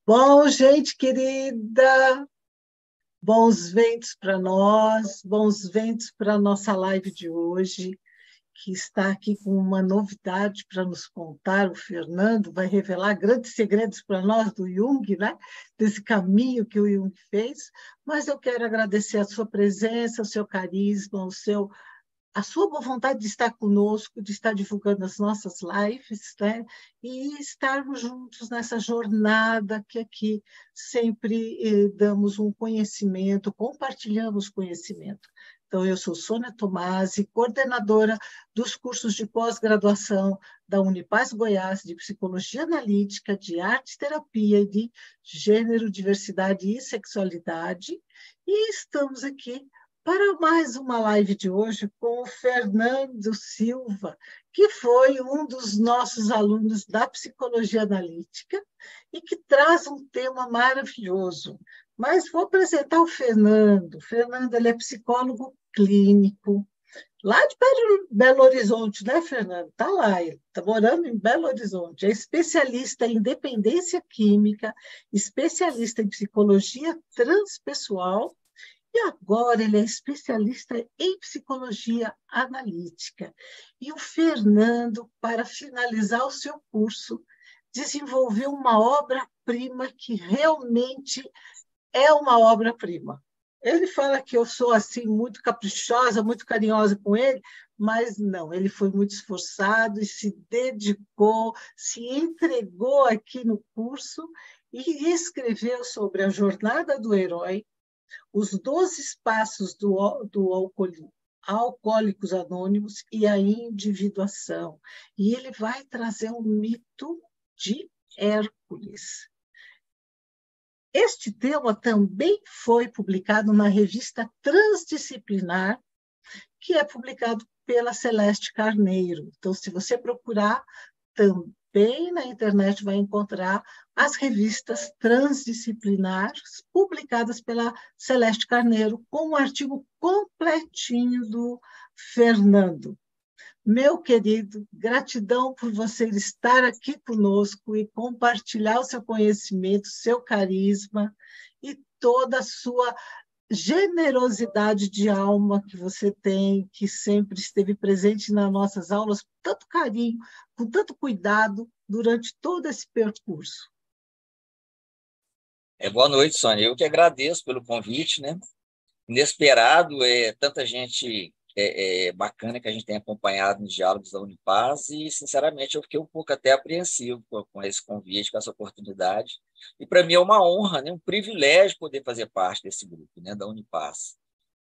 Bom, gente querida, bons ventos para nós, bons ventos para a nossa live de hoje, que está aqui com uma novidade para nos contar. O Fernando vai revelar grandes segredos para nós do Jung, né? Desse caminho que o Jung fez. Mas eu quero agradecer a sua presença, o seu carisma, a sua boa vontade de estar conosco, de estar divulgando as nossas lives, né? E estarmos juntos nessa jornada que aqui sempre damos um conhecimento, compartilhamos conhecimento. Então, eu sou Sônia Tomasi, coordenadora dos cursos de pós-graduação da Unipaz Goiás de Psicologia Analítica, de Arte Terapia e de Gênero, Diversidade e Sexualidade. E estamos aqui para mais uma live de hoje com o Fernando Silva, que foi um dos nossos alunos da Psicologia Analítica e que traz um tema maravilhoso. Mas vou apresentar o Fernando. O Fernando, ele é psicólogo clínico, lá de Belo Horizonte, né, Fernando? Está lá, ele está morando em Belo Horizonte. É especialista em dependência química, especialista em psicologia transpessoal, e agora ele é especialista em psicologia analítica. E o Fernando, para finalizar o seu curso, desenvolveu uma obra-prima que realmente é uma obra-prima. Ele fala que eu sou assim muito caprichosa, muito carinhosa com ele, mas não, ele foi muito esforçado e se dedicou, se entregou aqui no curso e escreveu sobre a jornada do herói, os 12 passos do Alcoólicos Anônimos e a individuação. E ele vai trazer um mito de Hércules. Este tema também foi publicado na revista Transdisciplinar, que é publicado pela Celeste Carneiro. Então, se você procurar, também na internet vai encontrar as revistas transdisciplinares publicadas pela Celeste Carneiro, com um artigo completinho do Fernando. Meu querido, gratidão por você estar aqui conosco e compartilhar o seu conhecimento, seu carisma e toda a sua generosidade de alma que você tem, que sempre esteve presente nas nossas aulas, com tanto carinho, com tanto cuidado, durante todo esse percurso. Boa noite, Sônia. Eu que agradeço pelo convite, né? Inesperado, tanta gente bacana que a gente tem acompanhado nos diálogos da Unipaz e, sinceramente, eu fiquei um pouco até apreensivo com esse convite, com essa oportunidade. E, para mim, é uma honra, né? Um privilégio poder fazer parte desse grupo, né? Da Unipaz.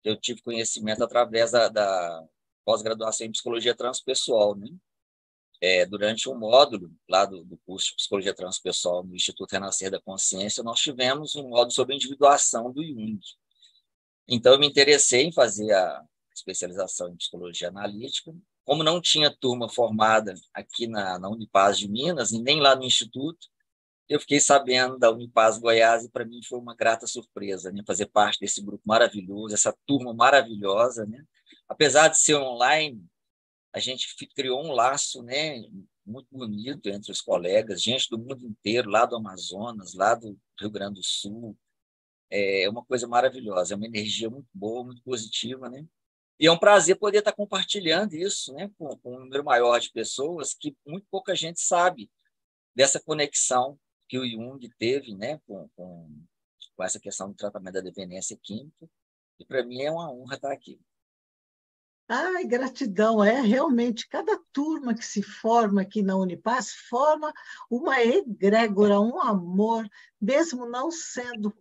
Eu tive conhecimento através da pós-graduação em Psicologia Transpessoal, né? Durante um módulo lá do curso de Psicologia Transpessoal no Instituto Renascer da Consciência, nós tivemos um módulo sobre individuação do Jung. Então, eu me interessei em fazer a especialização em Psicologia Analítica. Como não tinha turma formada aqui na Unipaz de Minas, e nem lá no Instituto, eu fiquei sabendo da Unipaz Goiás e, para mim, foi uma grata surpresa, né? Fazer parte desse grupo maravilhoso, essa turma maravilhosa, né? Apesar de ser online, a gente criou um laço, né, muito bonito entre os colegas, gente do mundo inteiro, lá do Amazonas, lá do Rio Grande do Sul. É uma coisa maravilhosa, é uma energia muito boa, muito positiva, né? E é um prazer poder estar compartilhando isso, né, com um número maior de pessoas que muito pouca gente sabe dessa conexão que o Jung teve, né, com essa questão do tratamento da dependência química. E, para mim, é uma honra estar aqui. Ai, gratidão. É realmente, cada turma que se forma aqui na Unipaz forma uma egrégora, um amor, mesmo não sendo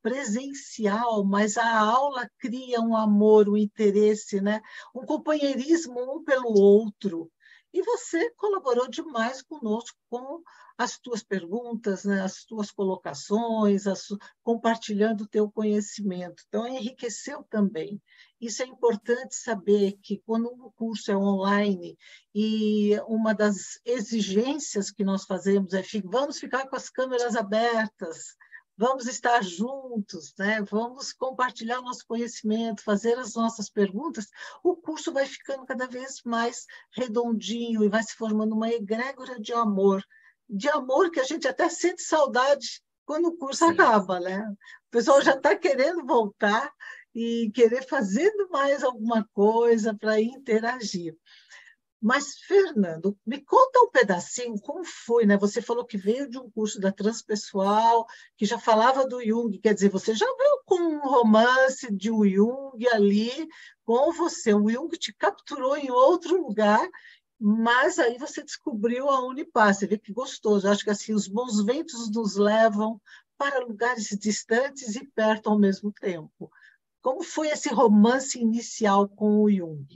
presencial, mas a aula cria um amor, um interesse, né? Um companheirismo um pelo outro. E você colaborou demais conosco com as tuas perguntas, né? As tuas colocações, compartilhando o teu conhecimento. Então, enriqueceu também. Isso é importante saber que quando o curso é online e uma das exigências que nós fazemos é vamos ficar com as câmeras abertas, vamos estar juntos, né? Vamos compartilhar nosso conhecimento, fazer as nossas perguntas, o curso vai ficando cada vez mais redondinho e vai se formando uma egrégora de amor que a gente até sente saudade quando o curso Sim, acaba, né? O pessoal já sim. está querendo voltar e querer fazendo mais alguma coisa para interagir. Mas, Fernando, me conta um pedacinho como foi, né? Você falou que veio de um curso da Transpessoal, que já falava do Jung, quer dizer, você já veio com um romance de um Jung ali com você. O Jung te capturou em outro lugar, mas aí você descobriu a Unipar. Você vê que gostoso. Eu acho que assim, os bons ventos nos levam para lugares distantes e perto ao mesmo tempo. Como foi esse romance inicial com o Jung?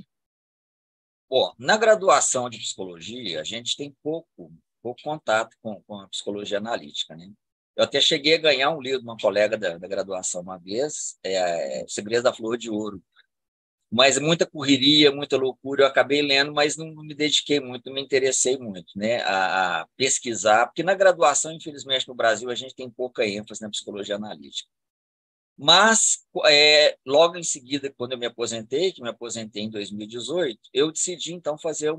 Bom, na graduação de psicologia, a gente tem pouco contato com a psicologia analítica, né? Eu até cheguei a ganhar um livro de uma colega da graduação uma vez, O Segredo da Flor de Ouro, mas muita correria, muita loucura, eu acabei lendo, mas não me dediquei muito, não me interessei muito, né, a pesquisar, porque na graduação, infelizmente, no Brasil, a gente tem pouca ênfase na psicologia analítica. Mas, logo em seguida, quando eu me aposentei, que me aposentei em 2018, eu decidi, então, fazer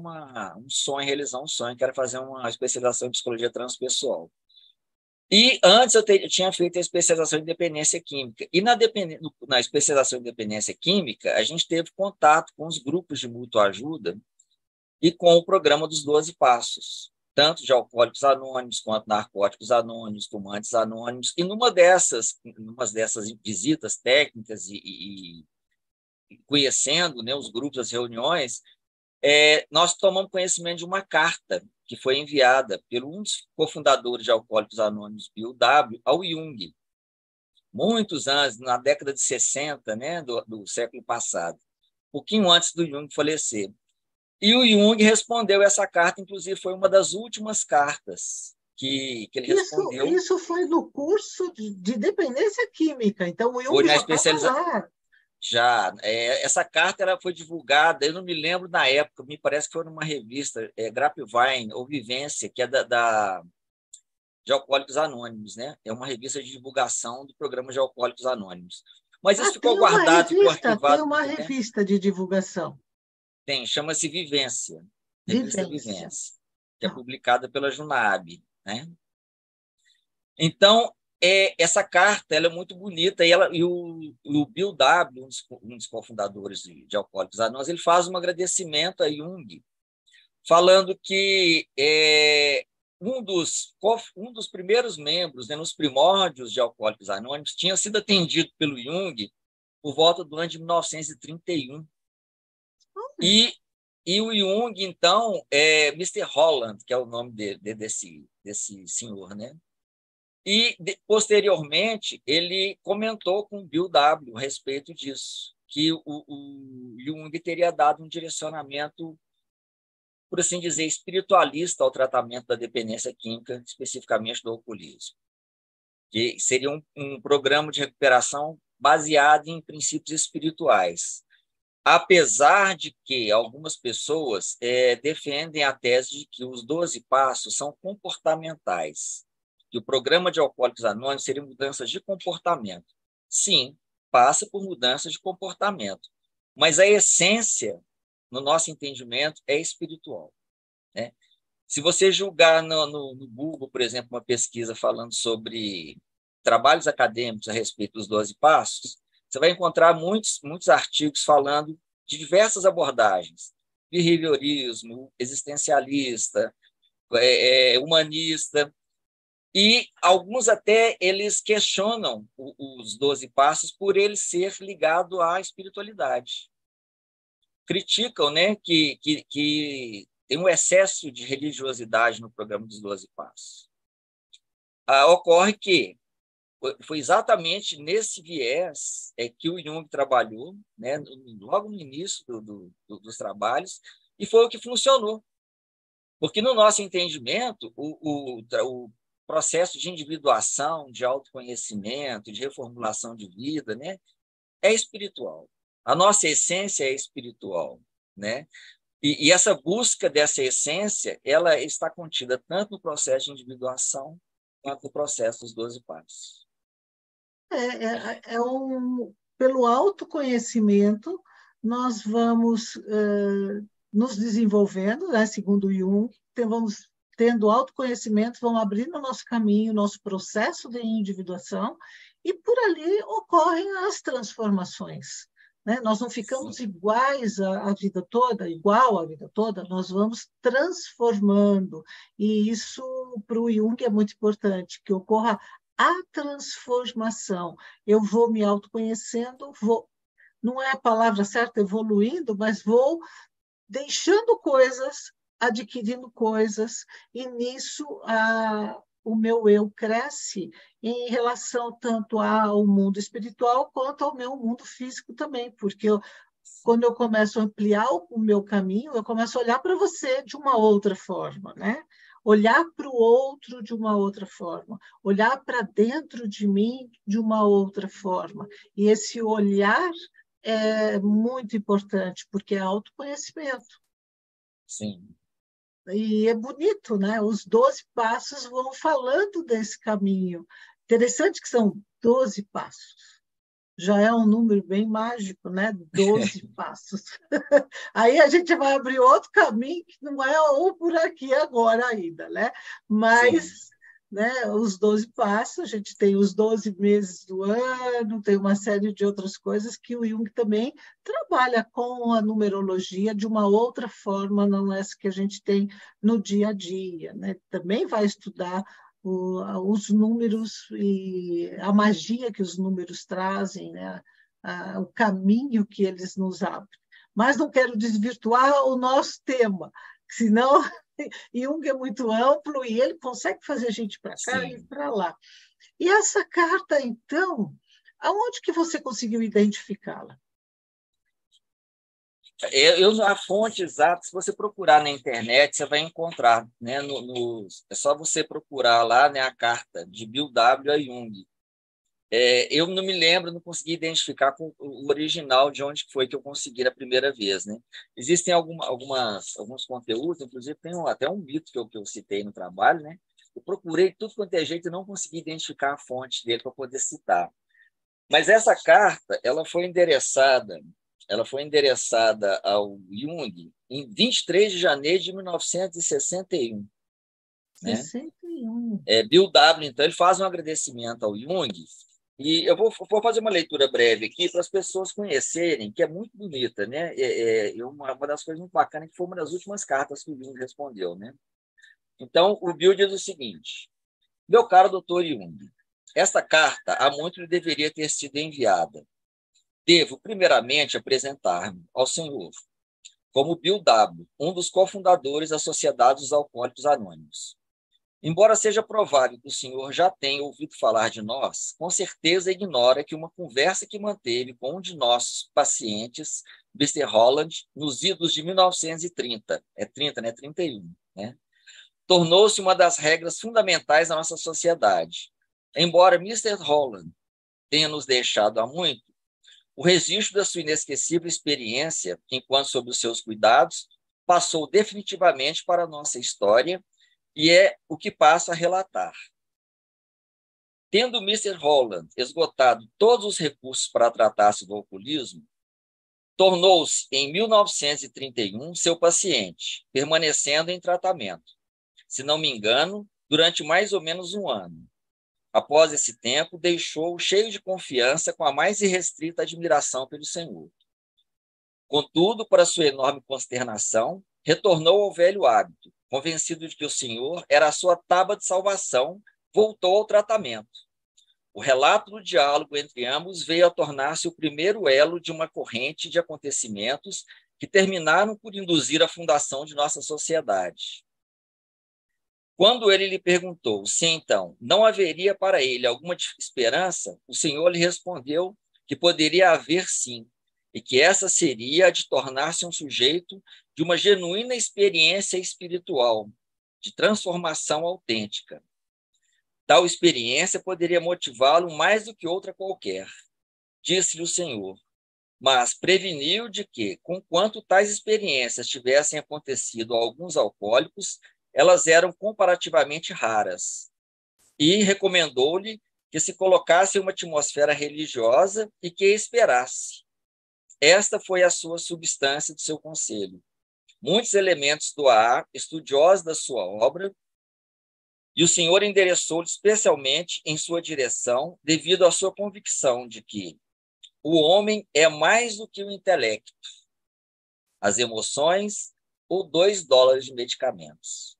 realizar um sonho, que era fazer uma especialização em psicologia transpessoal. E antes eu tinha feito a especialização em dependência química. E na especialização em dependência química, a gente teve contato com os grupos de mútua ajuda e com o programa dos 12 Passos, tanto de alcoólicos anônimos quanto narcóticos anônimos, fumantes anônimos. E numa dessas visitas técnicas e conhecendo, né, os grupos, as reuniões, nós tomamos conhecimento de uma carta que foi enviada por um dos cofundadores de Alcoólicos Anônimos, Bill W., ao Jung, muitos anos, na década de 60, né, do século passado, um pouquinho antes do Jung falecer. E o Jung respondeu essa carta, inclusive foi uma das últimas cartas que ele respondeu. Isso foi no curso de dependência química, então o Foi Jung na já estava especialização. lá. Já, essa carta ela foi divulgada, eu não me lembro na época, me parece que foi numa revista, Grapevine ou Vivência, que é de Alcoólicos Anônimos, né? É uma revista de divulgação do programa de Alcoólicos Anônimos. Mas isso Ah, ficou guardado, ficou tem arquivado uma muito tempo. revista de divulgação. Tem, chama-se Vivência, revista Vivência. Vivência, que é Tá. publicada pela Junab, né? Então, essa carta ela é muito bonita e o Bill W., um dos cofundadores de Alcoólicos Anônimos, ele faz um agradecimento a Jung, falando que um dos primeiros membros, né, nos primórdios de Alcoólicos Anônimos, tinha sido atendido pelo Jung por volta do ano de 1931. Olha, E o Jung, então, Mr. Holland, que é o nome desse senhor, né? E, posteriormente, ele comentou com o Bill W. a respeito disso, que o Jung teria dado um direcionamento, por assim dizer, espiritualista ao tratamento da dependência química, especificamente do alcoolismo, que seria um programa de recuperação baseado em princípios espirituais. Apesar de que algumas pessoas defendem a tese de que os 12 passos são comportamentais, que o programa de Alcoólicos Anônimos seria mudanças de comportamento. Sim, passa por mudanças de comportamento, mas a essência, no nosso entendimento, é espiritual, né? Se você julgar no Google, por exemplo, uma pesquisa falando sobre trabalhos acadêmicos a respeito dos 12 passos, você vai encontrar muitos artigos falando de diversas abordagens: behaviorismo, existencialista, humanista, e alguns até eles questionam os 12 passos por ele ser ligado à espiritualidade. Criticam, né, que tem um excesso de religiosidade no programa dos 12 passos. Ocorre que foi exatamente nesse viés que o Jung trabalhou, né, logo no início dos trabalhos, e foi o que funcionou. Porque, no nosso entendimento, o processo de individuação, de autoconhecimento, de reformulação de vida, né, é espiritual. A nossa essência é espiritual, né? E essa busca dessa essência, ela está contida tanto no processo de individuação quanto no processo dos 12 passos. pelo autoconhecimento, nós vamos nos desenvolvendo, né, segundo Jung, então vamos tendo autoconhecimento, vão abrindo o nosso caminho, nosso processo de individuação, e por ali ocorrem as transformações. Né? Nós não ficamos iguais a vida toda, igual a vida toda, nós vamos transformando. E isso, para o Jung, é muito importante, que ocorra a transformação. Eu vou me autoconhecendo, não é a palavra certa, evoluindo, mas vou deixando coisas, adquirindo coisas, e nisso o meu eu cresce em relação tanto ao mundo espiritual quanto ao meu mundo físico também, porque quando eu começo a ampliar o meu caminho, eu começo a olhar para você de uma outra forma, né? Olhar para o outro de uma outra forma, olhar para dentro de mim de uma outra forma. E esse olhar é muito importante, porque é autoconhecimento. Sim. E é bonito, né? Os 12 passos vão falando desse caminho. Interessante que são 12 passos. Já é um número bem mágico, né? 12 passos. Aí a gente vai abrir outro caminho que não é ou por aqui agora ainda, né? Sim. Mas, né, os 12 passos, a gente tem os 12 meses do ano, tem uma série de outras coisas que o Jung também trabalha com a numerologia de uma outra forma, não é essa que a gente tem no dia a dia, né? Também vai estudar os números e a magia que os números trazem, né? O caminho que eles nos abrem. Mas não quero desvirtuar o nosso tema, senão Jung é muito amplo e ele consegue fazer a gente para cá e Sim. para lá. E essa carta, então, aonde que você conseguiu identificá-la? A fonte exata, se você procurar na internet, você vai encontrar, né? É só você procurar lá, né, a carta de Bill W. a Jung. Eu não me lembro, não consegui identificar com o original de onde foi que eu consegui a primeira vez, né? Existem alguns conteúdos, inclusive tem até um mito que eu citei no trabalho, né? Eu procurei tudo quanto é jeito e não consegui identificar a fonte dele para poder citar. Mas essa carta, ela foi endereçada ao Jung em 23 de janeiro de 1961, né? 61. Bill W., então, ele faz um agradecimento ao Jung, e eu vou fazer uma leitura breve aqui para as pessoas conhecerem, que é muito bonita, né? Uma das coisas muito bacanas que foi uma das últimas cartas que o Jung respondeu, né? Então, o Bill diz o seguinte: meu caro doutor Jung, esta carta há muito lhe deveria ter sido enviada. Devo, primeiramente, apresentar-me ao senhor como Bill W., um dos cofundadores da Sociedade dos Alcoólicos Anônimos. Embora seja provável que o senhor já tenha ouvido falar de nós, com certeza ignora que uma conversa que manteve com um de nossos pacientes, Mr. Holland, nos idos de 1930, 30, né? 31, né? Tornou-se uma das regras fundamentais da nossa sociedade. Embora Mr. Holland tenha nos deixado há muito, o registro da sua inesquecível experiência, enquanto sob os seus cuidados, passou definitivamente para a nossa história e é o que passo a relatar. Tendo Mr. Holland esgotado todos os recursos para tratar-se do alcoolismo, tornou-se, em 1931, seu paciente, permanecendo em tratamento, se não me engano, durante mais ou menos um ano. Após esse tempo, deixou-o cheio de confiança, com a mais irrestrita admiração pelo Senhor. Contudo, para sua enorme consternação, retornou ao velho hábito, convencido de que o Senhor era a sua tábua de salvação, voltou ao tratamento. O relato do diálogo entre ambos veio a tornar-se o primeiro elo de uma corrente de acontecimentos que terminaram por induzir a fundação de nossa sociedade. Quando ele lhe perguntou se, então, não haveria para ele alguma esperança, o Senhor lhe respondeu que poderia haver sim, e que essa seria a de tornar-se um sujeito de uma genuína experiência espiritual, de transformação autêntica. Tal experiência poderia motivá-lo mais do que outra qualquer, disse-lhe o Senhor, mas preveniu de que, conquanto tais experiências tivessem acontecido a alguns alcoólicos, elas eram comparativamente raras, e recomendou-lhe que se colocasse em uma atmosfera religiosa e que esperasse. Esta foi a sua substância do seu conselho. Muitos elementos do AA, estudiosos da sua obra, E o Senhor endereçou-lhe especialmente em sua direção, devido à sua convicção de que o homem é mais do que o intelecto, as emoções ou $2 de medicamentos.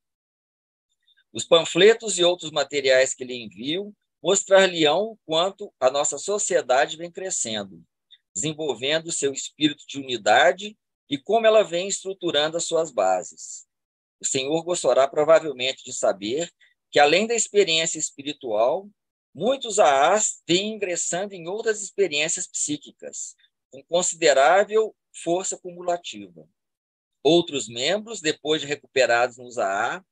Os panfletos e outros materiais que lhe envio mostrar-lhe-ão o quanto a nossa sociedade vem crescendo, desenvolvendo seu espírito de unidade e como ela vem estruturando as suas bases. O Senhor gostará provavelmente de saber que, além da experiência espiritual, muitos AAs vêm ingressando em outras experiências psíquicas, com considerável força cumulativa. Outros membros, depois de recuperados nos AA,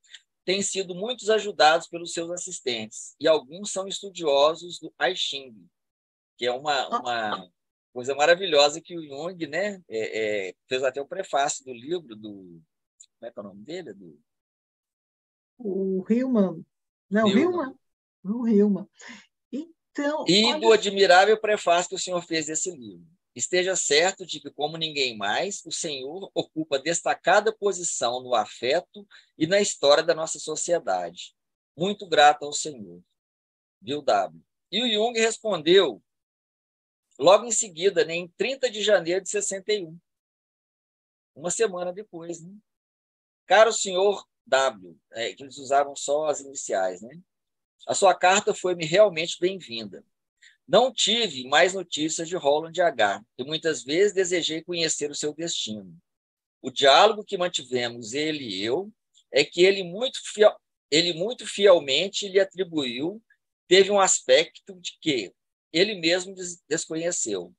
têm sido muitos ajudados pelos seus assistentes, e alguns são estudiosos do I Ching, que é uma coisa maravilhosa que o Jung, né, fez até o prefácio do livro do... Como é que é o nome dele? O Hillman. Não, Hillman. O Hillman. Então, E olha... do admirável prefácio que o senhor fez desse livro. Esteja certo de que, como ninguém mais, o Senhor ocupa destacada posição no afeto e na história da nossa sociedade. Muito grato ao Senhor. Viu, W? E o Jung respondeu logo em seguida, né, em 30 de janeiro de 61. Uma semana depois. Né? Caro senhor W, que eles usavam só as iniciais, né? A sua carta foi-me realmente bem-vinda. Não tive mais notícias de Roland H. e muitas vezes desejei conhecer o seu destino. O diálogo que mantivemos, ele e eu, é que ele muito fielmente lhe atribuiu, teve um aspecto de que ele mesmo desconheceu.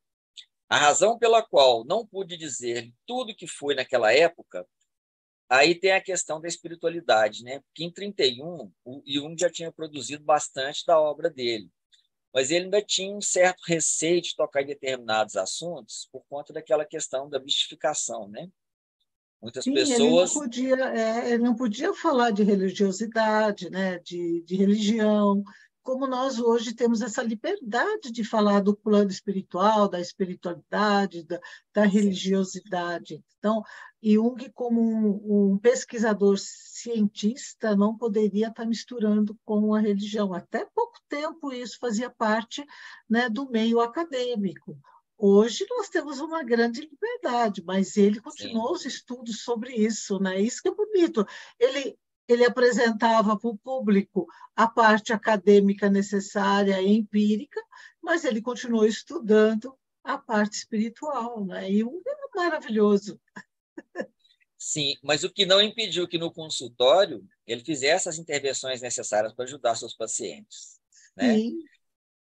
A razão pela qual não pude dizer tudo que foi naquela época, aí tem a questão da espiritualidade, né? Porque em 31, o Jung já tinha produzido bastante da obra dele, mas ele ainda tinha um certo receio de tocar em determinados assuntos por conta daquela questão da mistificação, né? Muitas Sim, pessoas... ele não podia falar de religiosidade, né, de religião, como nós hoje temos essa liberdade de falar do plano espiritual, da espiritualidade, da Sim. religiosidade. Então, Jung, como um pesquisador cientista, não poderia estar misturando com a religião. Até pouco tempo isso fazia parte, né, do meio acadêmico. Hoje nós temos uma grande liberdade, mas ele Sim. continuou os estudos sobre isso, né? Isso que é bonito. Ele apresentava para o público a parte acadêmica necessária e empírica, mas ele continuou estudando a parte espiritual, né? E um é maravilhoso. Sim, mas o que não impediu que no consultório ele fizesse as intervenções necessárias para ajudar seus pacientes, né? Sim,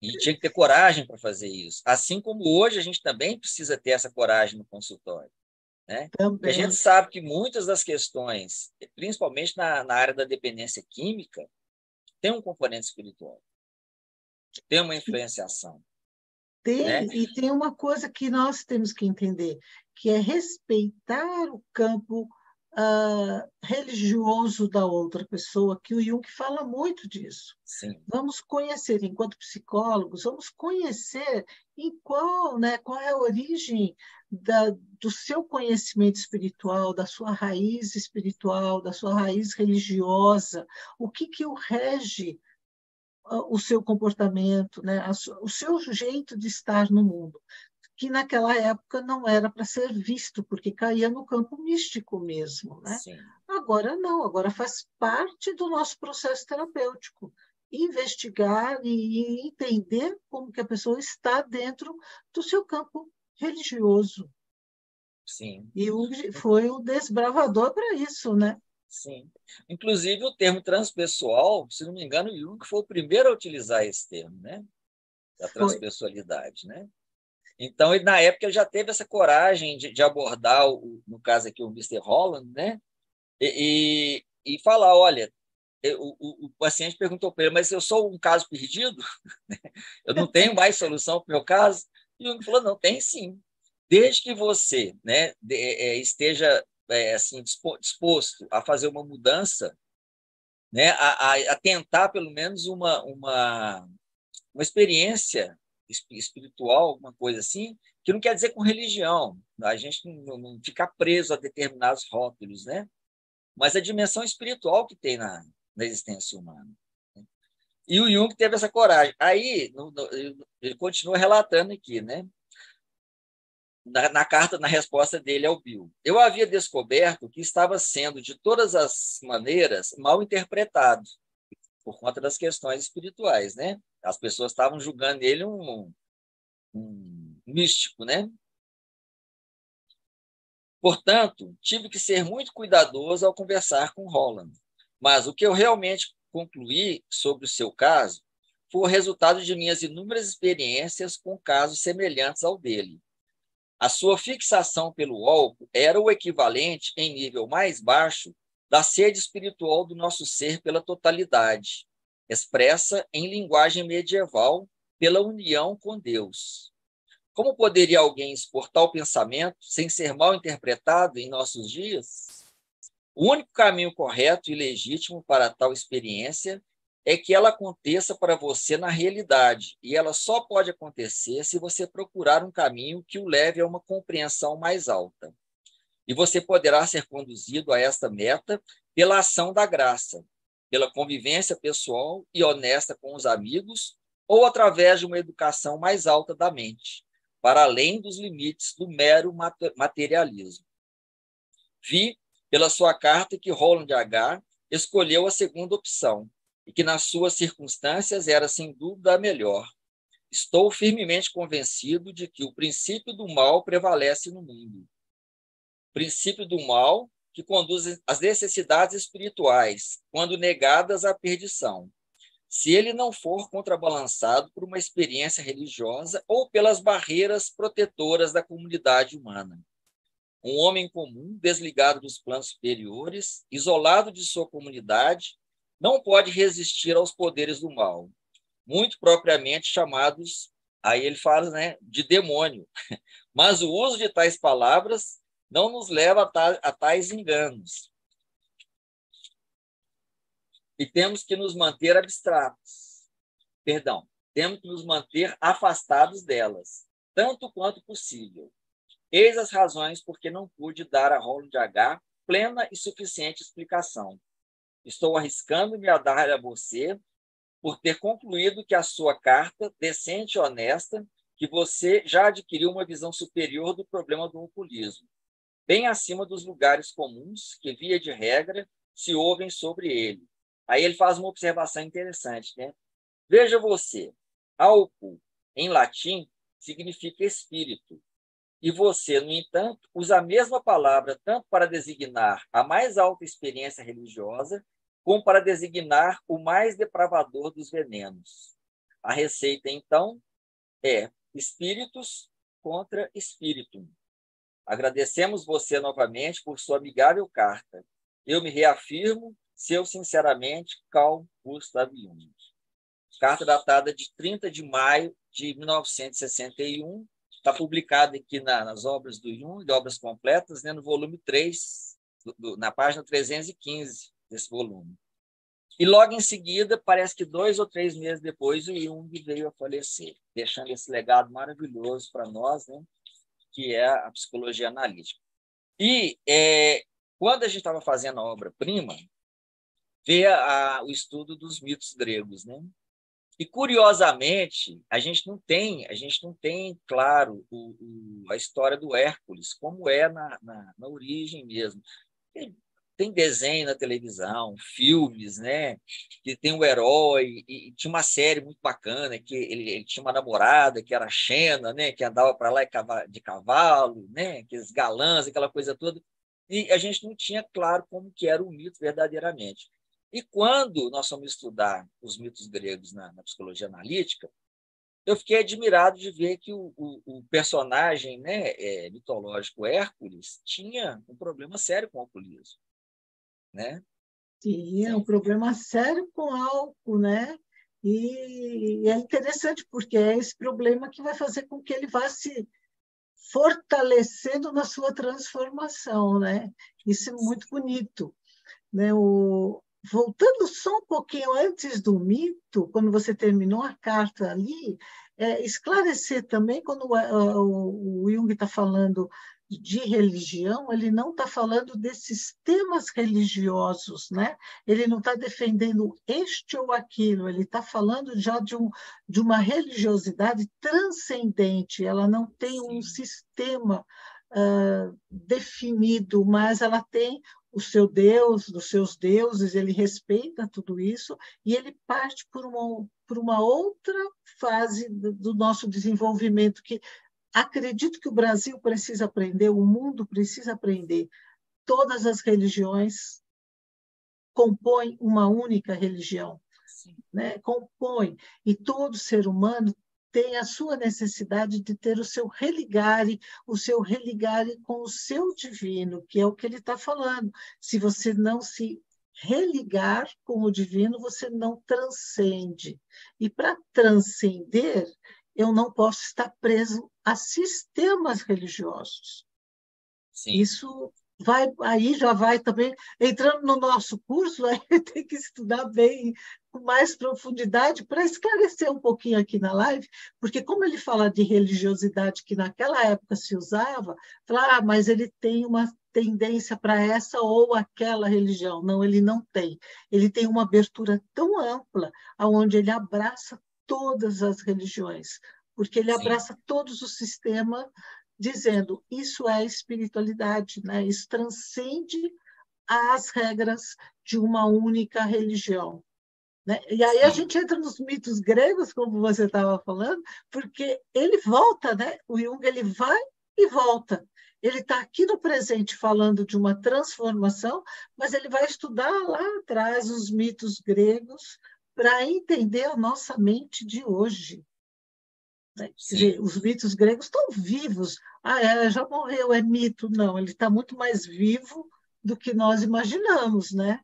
E tinha que ter coragem para fazer isso. Assim como hoje a gente também precisa ter essa coragem no consultório, né? Porque a gente também. sabe que muitas das questões, principalmente na área da dependência química, tem um componente espiritual, tem uma influenciação, né? E tem uma coisa que nós temos que entender, que é respeitar o campo religioso da outra pessoa, que o Jung fala muito disso. Sim, Vamos conhecer, enquanto psicólogos, vamos conhecer qual é a origem do seu conhecimento espiritual, da sua raiz espiritual, da sua raiz religiosa, o que o rege o seu comportamento, né? O seu jeito de estar no mundo, que naquela época não era para ser visto, porque caía no campo místico mesmo. Né? sim, Agora não, agora faz parte do nosso processo terapêutico. Investigar e entender como que a pessoa está dentro do seu campo religioso. sim. E foi o desbravador para isso, né? Sim. Inclusive, o termo transpessoal, se não me engano, o Jung foi o primeiro a utilizar esse termo, né? Da Foi. transpessoalidade, né? Então, ele, na época, ele já teve essa coragem de abordar, no caso aqui, o Mister Holland, né? E falar, olha, o paciente perguntou para ele, mas eu sou um caso perdido? Eu não tenho mais solução para o meu caso? E o Jung falou, não, tem sim. Desde que você, né, esteja assim, disposto a fazer uma mudança, né, a tentar pelo menos uma experiência espiritual, alguma coisa assim, que não quer dizer com religião, a gente não ficar preso a determinados rótulos, né? Mas a dimensão espiritual que tem na existência humana. E o Jung teve essa coragem. Aí, ele continua relatando aqui, né? Na carta, na resposta dele ao Bill. Eu havia descoberto que estava sendo, de todas as maneiras, mal interpretado, por conta das questões espirituais, né? As pessoas estavam julgando ele um místico, né? Portanto, tive que ser muito cuidadoso ao conversar com Holland. Mas o que eu realmente concluí sobre o seu caso foi o resultado de minhas inúmeras experiências com casos semelhantes ao dele. A sua fixação pelo álcool era o equivalente, em nível mais baixo, da sede espiritual do nosso ser pela totalidade, expressa em linguagem medieval pela união com Deus. Como poderia alguém expor tal pensamento sem ser mal interpretado em nossos dias? O único caminho correto e legítimo para tal experiência é que ela aconteça para você na realidade, e ela só pode acontecer se você procurar um caminho que o leve a uma compreensão mais alta. E você poderá ser conduzido a esta meta pela ação da graça, pela convivência pessoal e honesta com os amigos, ou através de uma educação mais alta da mente, para além dos limites do mero materialismo. Vi, pela sua carta, que Roland H. escolheu a segunda opção, e que, nas suas circunstâncias, era, sem dúvida, a melhor. Estou firmemente convencido de que o princípio do mal prevalece no mundo. O princípio do mal que conduz às necessidades espirituais, quando negadas à perdição, se ele não for contrabalançado por uma experiência religiosa ou pelas barreiras protetoras da comunidade humana. Um homem comum, desligado dos planos superiores, isolado de sua comunidade, não pode resistir aos poderes do mal, muito propriamente chamados, aí ele fala, né, de demônio. Mas o uso de tais palavras não nos leva a tais enganos. E temos que nos manter abstratos. Temos que nos manter afastados delas, tanto quanto possível. Eis as razões por que não pude dar a Roland H. plena e suficiente explicação. Estou arriscando-me a dar a você por ter concluído que a sua carta, decente e honesta, que você já adquiriu uma visão superior do problema do ocultismo, bem acima dos lugares comuns que, via de regra, se ouvem sobre ele. Aí ele faz uma observação interessante, né? Veja você, álcool, em latim, significa espírito. E você, no entanto, usa a mesma palavra tanto para designar a mais alta experiência religiosa, como para designar o mais depravador dos venenos. A receita, então, é espíritus contra espíritum. Agradecemos você novamente por sua amigável carta. Eu me reafirmo, seu sinceramente, Carl Gustav Jung. Carta datada de 30 de maio de 1961, está publicada aqui nas obras do Jung, obras completas, né, no volume 3, na página 315 desse volume. E logo em seguida, parece que 2 ou 3 meses depois, o Jung veio a falecer, deixando esse legado maravilhoso para nós, né, que é a psicologia analítica. E quando a gente estava fazendo a obra-prima, veio o estudo dos mitos gregos, né? E, curiosamente, a gente não tem, claro, a história do Hércules, como é na origem mesmo. Tem desenho na televisão, filmes, né? Que tem um herói, e tinha uma série muito bacana, que ele tinha uma namorada, que era a Xena, né? Que andava para lá de cavalo, né? Aqueles galãs, aquela coisa toda. E a gente não tinha claro como que era o mito verdadeiramente. E quando nós fomos estudar os mitos gregos na psicologia analítica, eu fiquei admirado de ver que o personagem, né, mitológico Hércules tinha um problema sério com o alcoolismo, né? Sim, é um problema sério com álcool, né? E é interessante porque é esse problema que vai fazer com que ele vá se fortalecendo na sua transformação, né? Isso é muito bonito, né? voltando só um pouquinho antes do mito, quando você terminou a carta ali, esclarecer também, quando o Jung está falando de religião, ele não está falando desses temas religiosos, né? Ele não está defendendo este ou aquilo, ele está falando já de uma religiosidade transcendente, ela não tem um Sim, sistema definido, mas ela tem o seu Deus, dos seus deuses, ele respeita tudo isso e ele parte por uma outra fase do nosso desenvolvimento que acredito que o Brasil precisa aprender, o mundo precisa aprender. Todas as religiões compõem uma única religião, sim, né? Compõem, e todo ser humano tem a sua necessidade de ter o seu religare com o seu divino, que é o que ele está falando. Se você não se religar com o divino, você não transcende. E para transcender, eu não posso estar preso a sistemas religiosos. sim, Isso vai, aí já vai também entrando no nosso curso, aí tem que estudar bem, com mais profundidade, para esclarecer um pouquinho aqui na live, porque como ele fala de religiosidade que naquela época se usava, fala, mas ele tem uma tendência para essa ou aquela religião. Não, ele não tem. Ele tem uma abertura tão ampla, aonde ele abraça todas as religiões, porque ele sim, abraça todos os sistemas dizendo isso é espiritualidade, né? Isso transcende as regras de uma única religião. Né? E aí a sim, gente entra nos mitos gregos, como você estava falando, porque ele volta, né? O Jung ele vai e volta. Ele está aqui no presente falando de uma transformação, mas ele vai estudar lá atrás os mitos gregos para entender a nossa mente de hoje. Né? Quer sim, dizer, os mitos gregos estão vivos. Ah, já morreu, é mito. Não, ele está muito mais vivo do que nós imaginamos, né?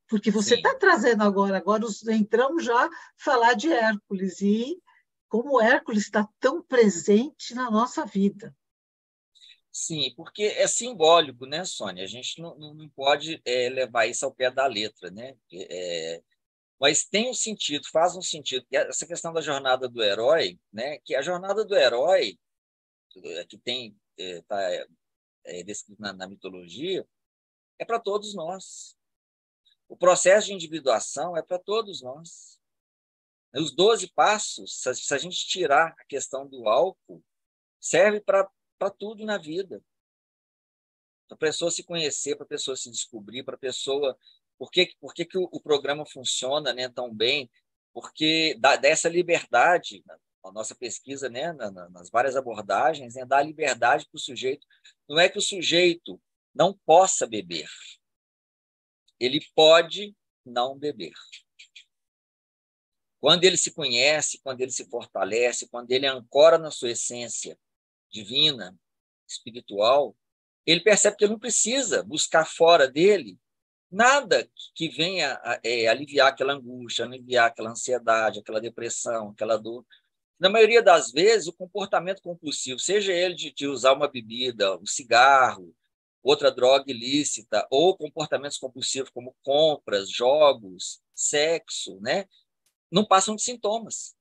Porque você está sim. trazendo agora entramos já a falar de Hércules e como Hércules está tão presente na nossa vida. Sim, porque é simbólico, né, Sônia? A gente não pode levar isso ao pé da letra, né? Mas tem um sentido, faz um sentido. E essa questão da jornada do herói, né? Que a jornada do herói, que tem tá, descrito na mitologia, é para todos nós. O processo de individuação é para todos nós. Os 12 passos, se a gente tirar a questão do álcool, serve para tudo na vida. Para a pessoa se conhecer, para a pessoa se descobrir, para a pessoa. Por que o programa funciona, né, tão bem? Porque dá essa liberdade, a nossa pesquisa, né, nas várias abordagens, né, dá liberdade para o sujeito. Não é que o sujeito não possa beber, ele pode não beber. Quando ele se conhece, quando ele se fortalece, quando ele ancora na sua essência divina, espiritual, ele percebe que ele não precisa buscar fora dele nada que venha aliviar aquela angústia, aliviar aquela ansiedade, aquela depressão, aquela dor. Na maioria das vezes, o comportamento compulsivo, seja ele de usar uma bebida, um cigarro, outra droga ilícita, ou comportamentos compulsivos como compras, jogos, sexo, né? Não passam de sintomas.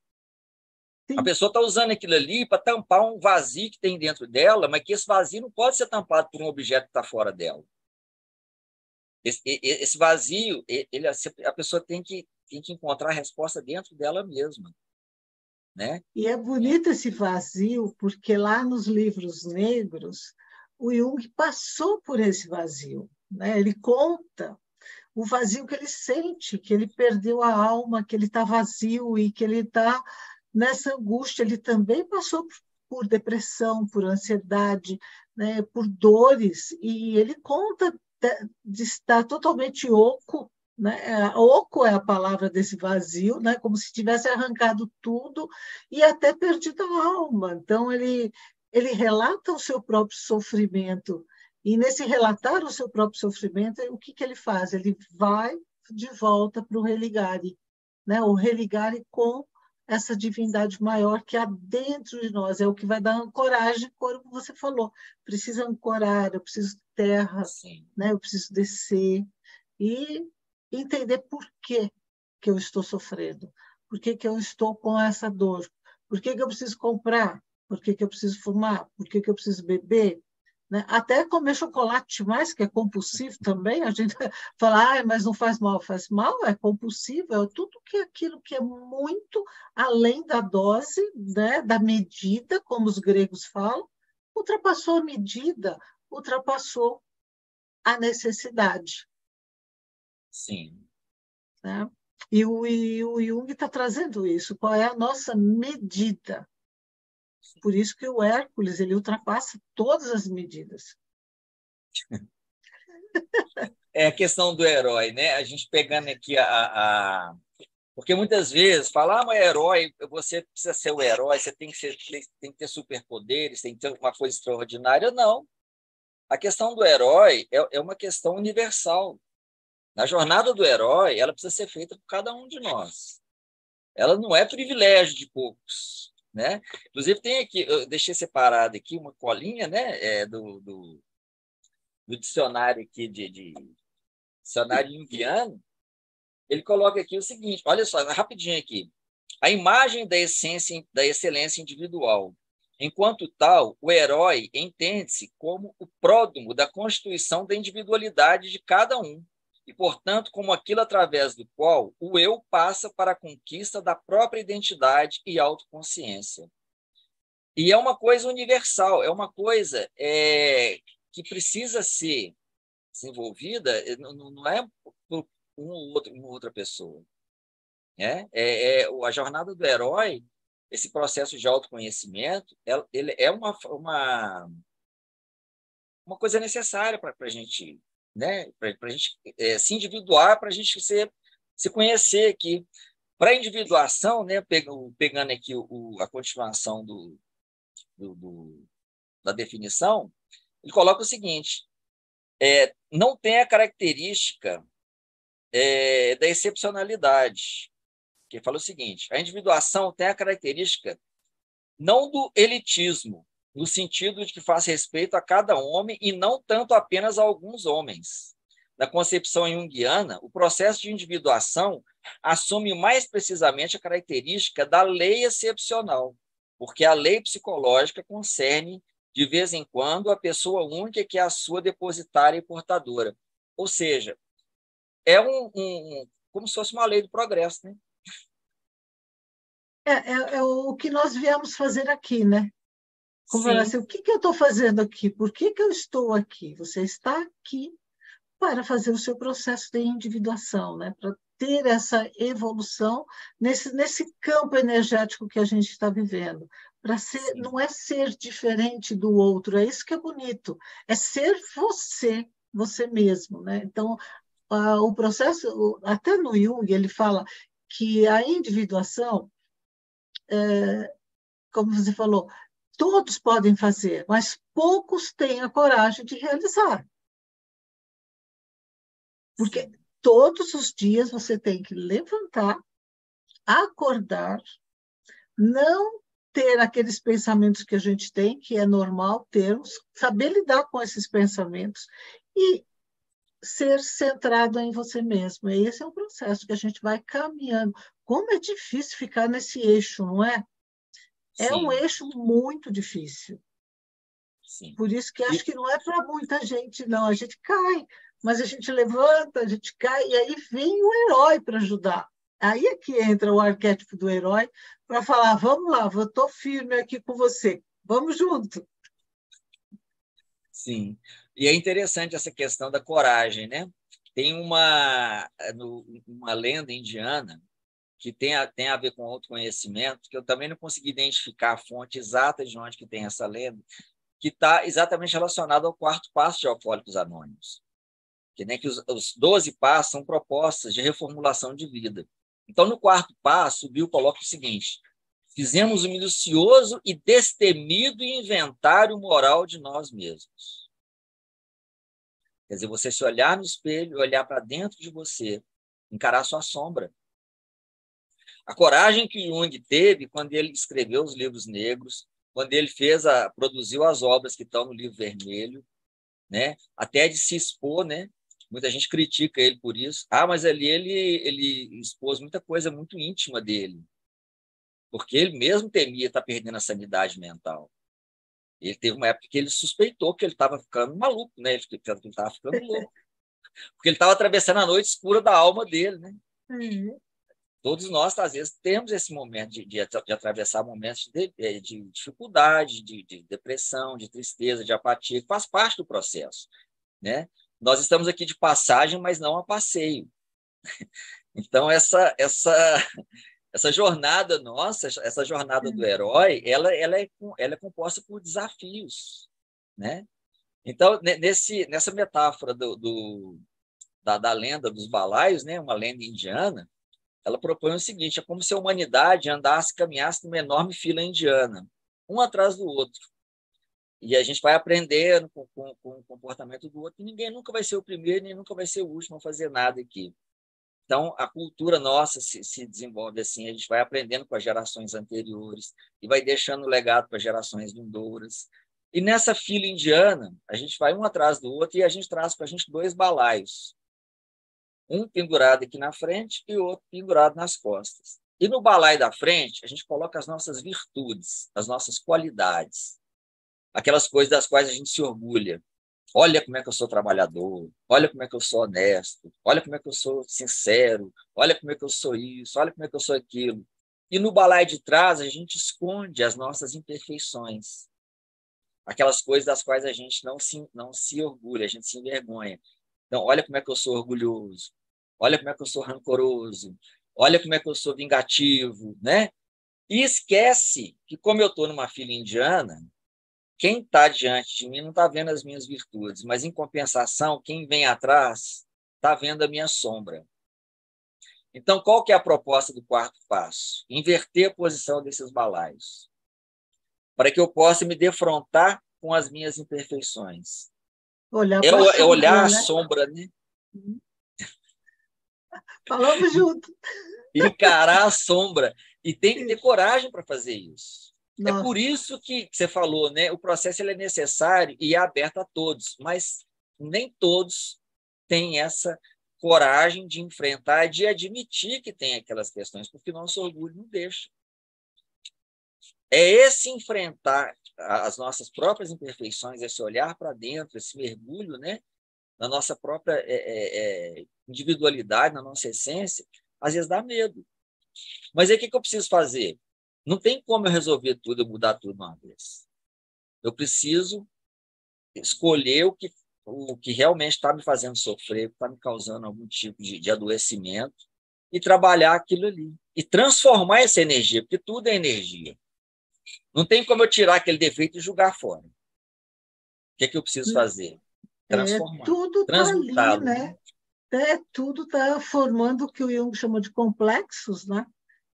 A Sim, pessoa está usando aquilo ali para tampar um vazio que tem dentro dela, mas que esse vazio não pode ser tampado por um objeto que está fora dela. Esse vazio, a pessoa tem que encontrar a resposta dentro dela mesma, né? e é bonito esse vazio, porque lá nos livros negros, o Jung passou por esse vazio. Né? Ele conta o vazio que ele sente, que ele perdeu a alma, que ele está vazio e que ele está nessa angústia. Ele também passou por depressão, por ansiedade, né, por dores, e ele conta de estar totalmente oco, né? Oco é a palavra desse vazio, né? Como se tivesse arrancado tudo e até perdido a alma. Então, ele relata o seu próprio sofrimento, e nesse relatar o seu próprio sofrimento, o que ele faz? Ele vai de volta para o religare, né? O religare com essa divindade maior que há dentro de nós, é o que vai dar ancoragem, como você falou. Precisa ancorar, eu preciso de terra, Sim, né? Eu preciso descer. E entender por que eu estou sofrendo, por que eu estou com essa dor, por que eu preciso comprar, por que eu preciso fumar, por que eu preciso beber, né? Até comer chocolate demais, que é compulsivo também, a gente fala, mas não faz mal, é compulsivo, é tudo que aquilo que é muito além da dose, né, da medida, como os gregos falam, ultrapassou a medida, ultrapassou a necessidade. Sim. Né? E o Jung está trazendo isso, qual é a nossa medida. Por isso que o Hércules ele ultrapassa todas as medidas. É a questão do herói, né? A gente pegando aqui porque muitas vezes fala, mas herói, você precisa ser o herói, você tem que ter superpoderes, tem que ter uma coisa extraordinária. Não. A questão do herói é uma questão universal. Na jornada do herói, ela precisa ser feita por cada um de nós. Ela não é privilégio de poucos, né? Inclusive tem aqui, eu deixei separado aqui uma colinha, né, do dicionário aqui de dicionário junguiano. Ele coloca aqui o seguinte, olha só, rapidinho aqui. A imagem da essência da excelência individual. Enquanto tal, o herói entende-se como o pródomo da constituição da individualidade de cada um, e, portanto, como aquilo através do qual o eu passa para a conquista da própria identidade e autoconsciência. E é uma coisa universal, é uma coisa que precisa ser desenvolvida, não é por uma outra pessoa. Né? A jornada do herói, esse processo de autoconhecimento, ele é uma coisa necessária para a gente, né? Para a gente se individuar, para a gente se conhecer aqui. Para a individuação, né? Pegando aqui a continuação da definição, ele coloca o seguinte: não tem a característica da excepcionalidade, que fala o seguinte: a individuação tem a característica não do elitismo, no sentido de que faz respeito a cada homem e não tanto apenas a alguns homens. Na concepção junguiana, o processo de individuação assume mais precisamente a característica da lei excepcional, porque a lei psicológica concerne, de vez em quando, a pessoa única que é a sua depositária e portadora. Ou seja, é como se fosse uma lei do progresso, né? É o que nós viemos fazer aqui, né? Como falar Sim, assim, o que eu estou fazendo aqui? Por que eu estou aqui? Você está aqui para fazer o seu processo de individuação, né? Para ter essa evolução nesse campo energético que a gente está vivendo. sim, Não é ser diferente do outro, é isso que é bonito, é ser você, você mesmo, né? Então, o processo, até no Jung, ele fala que a individuação, como você falou, todos podem fazer, mas poucos têm a coragem de realizar. Porque sim, todos os dias você tem que levantar, acordar, não ter aqueles pensamentos que a gente tem, que é normal termos, saber lidar com esses pensamentos e ser centrado em você mesmo. E esse é um processo que a gente vai caminhando. Como é difícil ficar nesse eixo, não é? É um sim, eixo muito difícil. sim. Por isso que E, acho que não é para muita gente, não. A gente cai, mas a gente levanta, a gente cai, e aí vem o herói para ajudar. Aí é que entra o arquétipo do herói para falar: vamos lá, eu estou firme aqui com você, vamos junto. sim. E é interessante essa questão da coragem, né? Tem uma lenda indiana que tem a ver com autoconhecimento, que eu também não consegui identificar a fonte exata de onde que tem essa lenda, que está exatamente relacionada ao quarto passo de Alcoólicos Anônimos, que, né, que os 12 passos são propostas de reformulação de vida. Então, no quarto passo, o Bill coloca o seguinte: fizemos um minucioso e destemido inventário moral de nós mesmos. Quer dizer, você se olhar no espelho, olhar para dentro de você, encarar sua sombra. A coragem que Jung teve quando ele escreveu os livros negros, quando ele produziu as obras que estão no livro vermelho, né? Até de se expor, né? Muita gente critica ele por isso. Ah, mas ali ele expôs muita coisa muito íntima dele, porque ele mesmo temia estar perdendo a sanidade mental. Ele teve uma época que ele suspeitou que ele estava ficando maluco, né? Ele estava ficando louco, porque ele estava atravessando a noite escura da alma dele, né? Uhum. Todos nós, às vezes, temos esse momento de atravessar momentos de dificuldade, de depressão, de tristeza, de apatia, que faz parte do processo, né? Nós estamos aqui de passagem, mas não a passeio. Então, essa jornada nossa, essa jornada do herói, ela é composta por desafios, né? Então, nessa metáfora da lenda dos balaios, né? Uma lenda indiana, ela propõe o seguinte: é como se a humanidade andasse, caminhasse numa enorme fila indiana, um atrás do outro. E a gente vai aprendendo com o comportamento do outro, e ninguém nunca vai ser o primeiro, nem nunca vai ser o último a fazer nada aqui. Então, a cultura nossa se desenvolve assim, a gente vai aprendendo com as gerações anteriores e vai deixando legado para as gerações vindouras. E nessa fila indiana, a gente vai um atrás do outro e a gente traz para a gente dois balaios, um pendurado aqui na frente e o outro pendurado nas costas. E no balaio da frente, a gente coloca as nossas virtudes, as nossas qualidades, aquelas coisas das quais a gente se orgulha. Olha como é que eu sou trabalhador, olha como é que eu sou honesto, olha como é que eu sou sincero, olha como é que eu sou isso, olha como é que eu sou aquilo. E no balaio de trás, a gente esconde as nossas imperfeições, aquelas coisas das quais a gente não se orgulha, a gente se envergonha. Então, olha como é que eu sou orgulhoso, olha como é que eu sou rancoroso, olha como é que eu sou vingativo, né? E esquece que, como eu estou numa fila indiana, quem está diante de mim não está vendo as minhas virtudes, mas, em compensação, quem vem atrás está vendo a minha sombra. Então, qual que é a proposta do quarto passo? Inverter a posição desses balaios, para que eu possa me defrontar com as minhas imperfeições. Olhar É, para a é olhar sombra, a né? sombra, né? Falamos junto. Encarar a sombra. E tem que ter Isso. coragem para fazer isso. É por Nossa, isso que você falou, né? O processo ele é necessário e é aberto a todos, mas nem todos têm essa coragem de enfrentar, de admitir que tem aquelas questões, porque nosso orgulho não deixa. É esse enfrentar as nossas próprias imperfeições, esse olhar para dentro, esse mergulho, né? Na nossa própria individualidade, na nossa essência, às vezes dá medo. Mas aí o que eu preciso fazer? Não tem como eu resolver tudo, eu mudar tudo uma vez. Eu preciso escolher o que realmente está me fazendo sofrer, está me causando algum tipo de adoecimento, e trabalhar aquilo ali. E transformar essa energia, porque tudo é energia. Não tem como eu tirar aquele defeito e jogar fora. O que eu preciso fazer? Transformar, tudo está ali, transmutá-lo, né? né? Tudo está formando o que o Jung chamou de complexos, né?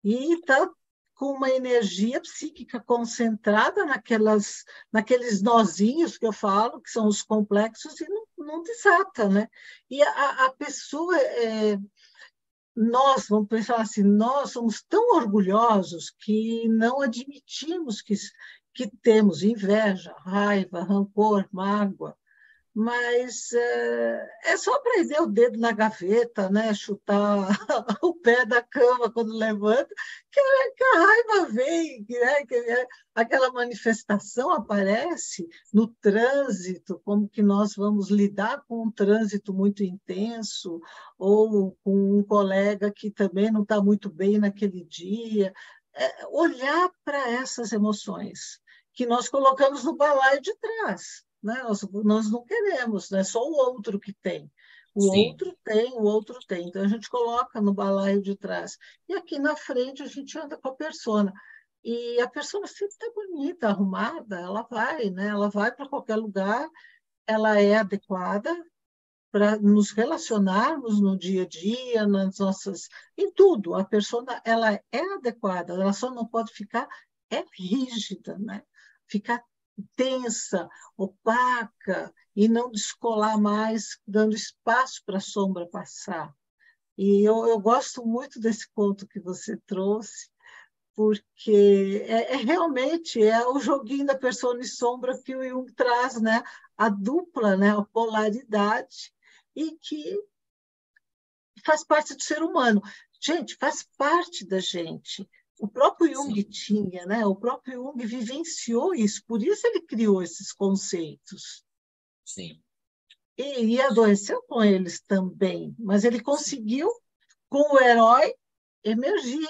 E está com uma energia psíquica concentrada naqueles nozinhos que eu falo, que são os complexos, e não desata, né? E a pessoa, nós, vamos pensar assim, nós somos tão orgulhosos que não admitimos que temos inveja, raiva, rancor, mágoa, mas é só prender o dedo na gaveta, né? Chutar o pé da cama quando levanta, que a raiva vem, né? Aquela manifestação aparece no trânsito, como que nós vamos lidar com um trânsito muito intenso, ou com um colega que também não está muito bem naquele dia. Olhar para essas emoções que nós colocamos no balaio de trás, né? Nós não queremos, né? Só o outro que tem. O Sim, outro tem, o outro tem. Então a gente coloca no balaio de trás. E aqui na frente a gente anda com a persona. E a persona sempre está bonita, arrumada, ela vai, né? Ela vai para qualquer lugar, ela é adequada para nos relacionarmos no dia a dia, nas nossas, em tudo. A persona ela é adequada, ela só não pode ficar rígida, né? Ficar tensa, opaca e não descolar mais, dando espaço para a sombra passar. E eu gosto muito desse ponto que você trouxe, porque realmente o joguinho da persona e sombra que o Jung traz, né? A dupla, né? A polaridade. e que faz parte do ser humano. Gente, faz parte da gente. O próprio Jung Sim, tinha, né? O próprio Jung vivenciou isso, por isso ele criou esses conceitos. sim, E adoeceu com eles também, mas ele sim, conseguiu, com o herói, emergir.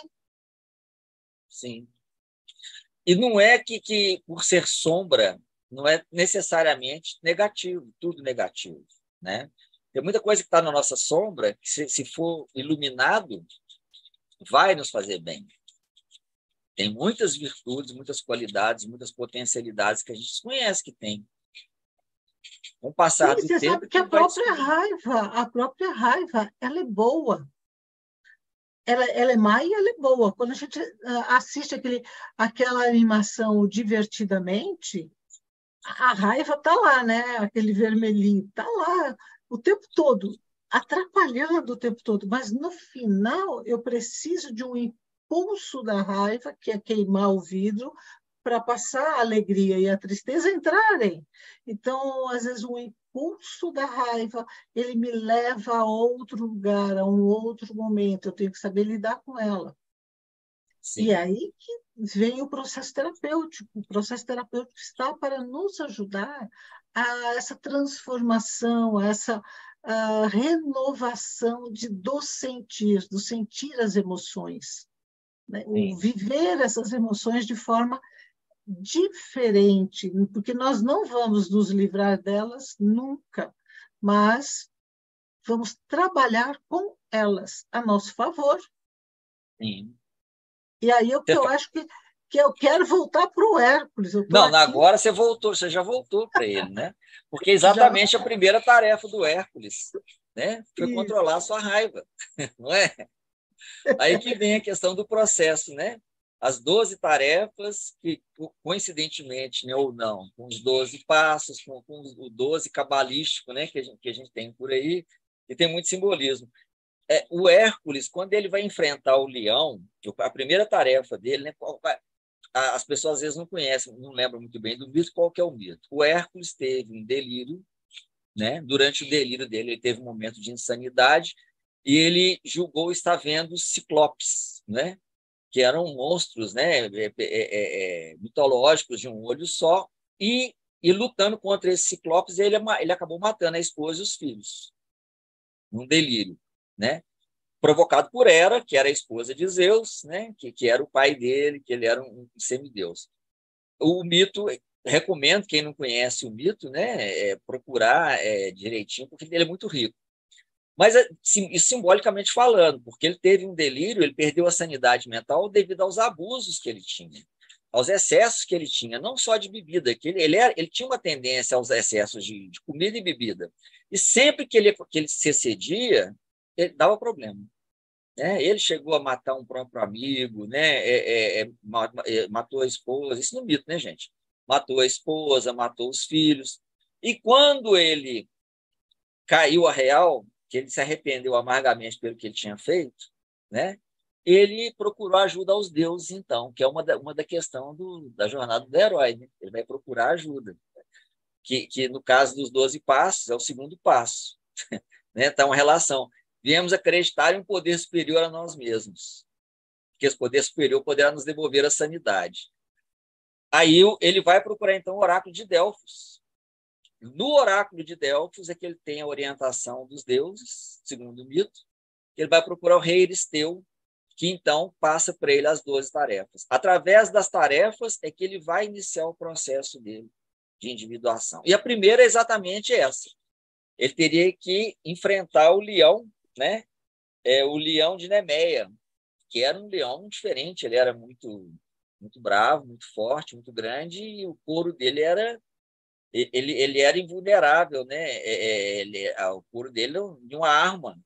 sim. E não é que por ser sombra, não é necessariamente negativo, tudo negativo, né? Tem muita coisa que está na nossa sombra que, se for iluminado, vai nos fazer bem. Tem muitas virtudes, muitas qualidades, muitas potencialidades que a gente desconhece que tem. Com o passar Sim, do você tempo, sabe é que que vai descobrir. a própria raiva, ela é boa. Ela é má e ela é boa. Quando a gente assiste aquela animação divertidamente, a raiva está lá, né? Aquele vermelhinho está lá o tempo todo, atrapalhando o tempo todo. Mas no final, eu preciso de um impulso da raiva, que é queimar o vidro, para passar a alegria e a tristeza entrarem. Então, às vezes, o impulso da raiva, ele me leva a outro lugar, a um outro momento. Eu tenho que saber lidar com ela. E é Sim, aí que vem o processo terapêutico. O processo terapêutico está para nos ajudar a essa transformação, a essa renovação do sentir as emoções, né? O sim, viver essas emoções de forma diferente, porque nós não vamos nos livrar delas nunca, mas vamos trabalhar com elas a nosso favor. sim. E aí é o que eu acho que eu quero voltar para o Hércules. Eu estou Não, aqui agora você voltou, você já voltou para ele, né? Porque é já. exatamente a primeira tarefa do Hércules, né? Foi Isso. controlar a sua raiva, não é? Aí que vem a questão do processo, né? As 12 tarefas, que coincidentemente, né, ou não, com os 12 passos, com o 12 cabalístico, né, que a gente tem por aí, e tem muito simbolismo. O Hércules, quando ele vai enfrentar o leão, a primeira tarefa dele, né, as pessoas às vezes não conhecem, não lembram muito bem do mito. Qual que é o mito? O Hércules teve um delírio, né? Durante o delírio dele, ele teve um momento de insanidade e ele julgou estar vendo ciclopes, né? Que eram monstros, né? Mitológicos de um olho só, e lutando contra esses ciclopes, ele acabou matando a esposa e os filhos, num delírio, né? Provocado por Hera, que era a esposa de Zeus, né? Que era o pai dele, que ele era um semideus. O mito, recomendo, quem não conhece o mito, né, procurar direitinho, porque ele é muito rico. Mas, isso simbolicamente falando, porque ele teve um delírio, ele perdeu a sanidade mental devido aos abusos que ele tinha, aos excessos que ele tinha, não só de bebida, que ele tinha uma tendência aos excessos de comida e bebida. E sempre que ele se excedia, ele dava problema. Né? Ele chegou a matar um próprio amigo, né? Matou a esposa, isso no mito, né, gente? Matou a esposa, matou os filhos. E quando ele caiu a real, que ele se arrependeu amargamente pelo que ele tinha feito, né? Ele procurou ajuda aos deuses, então, que é uma da questão da jornada do herói, né? Ele vai procurar ajuda, que no caso dos 12 passos é o segundo passo, né? Então, uma relação. Viemos acreditar em um poder superior a nós mesmos, que esse poder superior poderá nos devolver a sanidade. Aí ele vai procurar, então, o oráculo de Delfos. No oráculo de Delfos é que ele tem a orientação dos deuses, segundo o mito. Ele vai procurar o rei Euristeu, que então passa para ele as 12 tarefas. Através das tarefas é que ele vai iniciar o processo dele de individuação. E a primeira é exatamente essa. Ele teria que enfrentar o leão, né? O leão de Nemeia, que era um leão diferente, ele era muito bravo, muito forte, muito grande, e o couro dele ele era invulnerável, né? O couro dele de uma arma,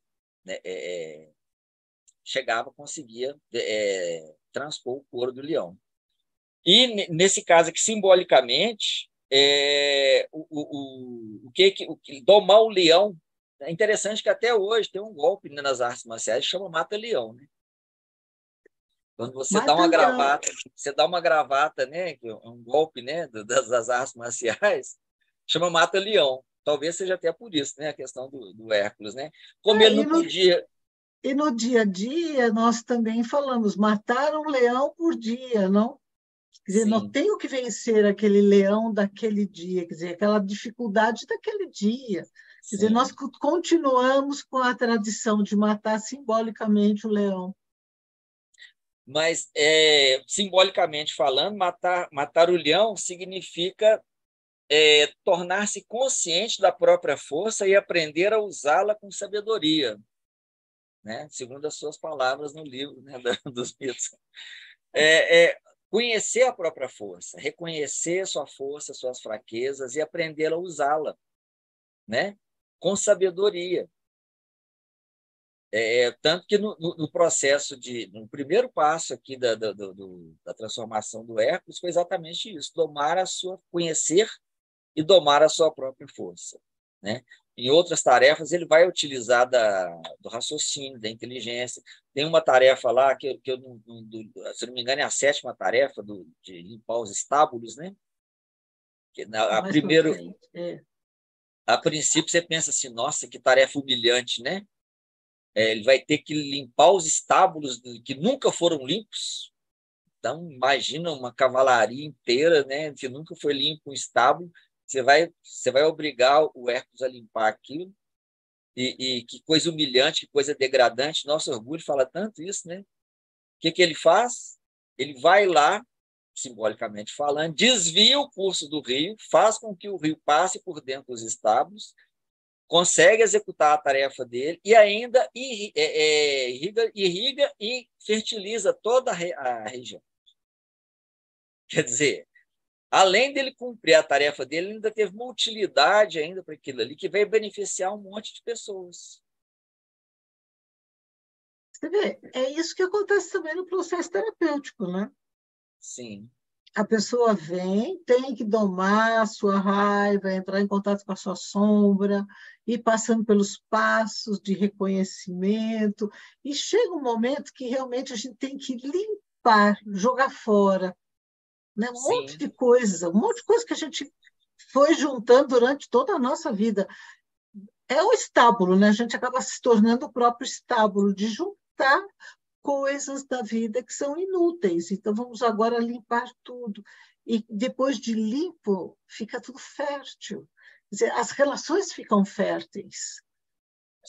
né? Chegava, conseguia transpor o couro do leão. E nesse caso aqui, simbolicamente, domar o leão é interessante que até hoje tem um golpe, né, nas artes marciais que chama mata-leão, né? Quando Mata-leão. você dá uma gravata, né, que é um golpe, né, das artes marciais, chama mata-leão. talvez seja até por isso, né? A questão do Hércules, né? Como ele E não podia... no dia a dia, nós também falamos, matar um leão por dia, não? Quer dizer, não Sim, tenho que vencer aquele leão daquele dia, quer dizer, aquela dificuldade daquele dia. Quer dizer, nós sim. continuamos com a tradição de matar simbolicamente o leão. Mas, simbolicamente falando, matar o leão significa tornar-se consciente da própria força e aprender a usá-la com sabedoria, né? Segundo as suas palavras no livro, né, dos mitos. Conhecer a própria força, reconhecer sua força, suas fraquezas e aprender a usá-la, né? Com sabedoria. Tanto que no processo no primeiro passo aqui da transformação do Hércules foi exatamente isso: conhecer e domar a sua própria força, né? Em outras tarefas, ele vai utilizar do raciocínio, da inteligência. Tem uma tarefa lá, que eu se não me engano, é a sétima tarefa de limpar os estábulos, né? Mais para frente. A princípio, você pensa assim, nossa, que tarefa humilhante, né? Ele vai ter que limpar os estábulos que nunca foram limpos. Então, imagina uma cavalaria inteira, né, que nunca foi limpo um estábulo. Você vai obrigar o Hércules a limpar aquilo. E que coisa humilhante, que coisa degradante. Nosso orgulho fala tanto isso, né? O que ele faz? Ele vai lá, simbolicamente falando, desvia o curso do rio, faz com que o rio passe por dentro dos estábulos, consegue executar a tarefa dele e ainda irriga e fertiliza toda a região. Quer dizer, além dele cumprir a tarefa dele, ele ainda teve uma utilidade ainda para aquilo ali que vai beneficiar um monte de pessoas. Você vê, é isso que acontece também no processo terapêutico, né? Sim, A pessoa vem, tem que domar a sua raiva, entrar em contato com a sua sombra, ir passando pelos passos de reconhecimento, e chega um momento que realmente a gente tem que limpar, jogar fora, né? sim, Um monte de coisa que a gente foi juntando durante toda a nossa vida. É o estábulo, né? A gente acaba se tornando o próprio estábulo de juntar coisas da vida que são inúteis. Então, vamos agora limpar tudo. E depois de limpo, fica tudo fértil. Quer dizer, as relações ficam férteis.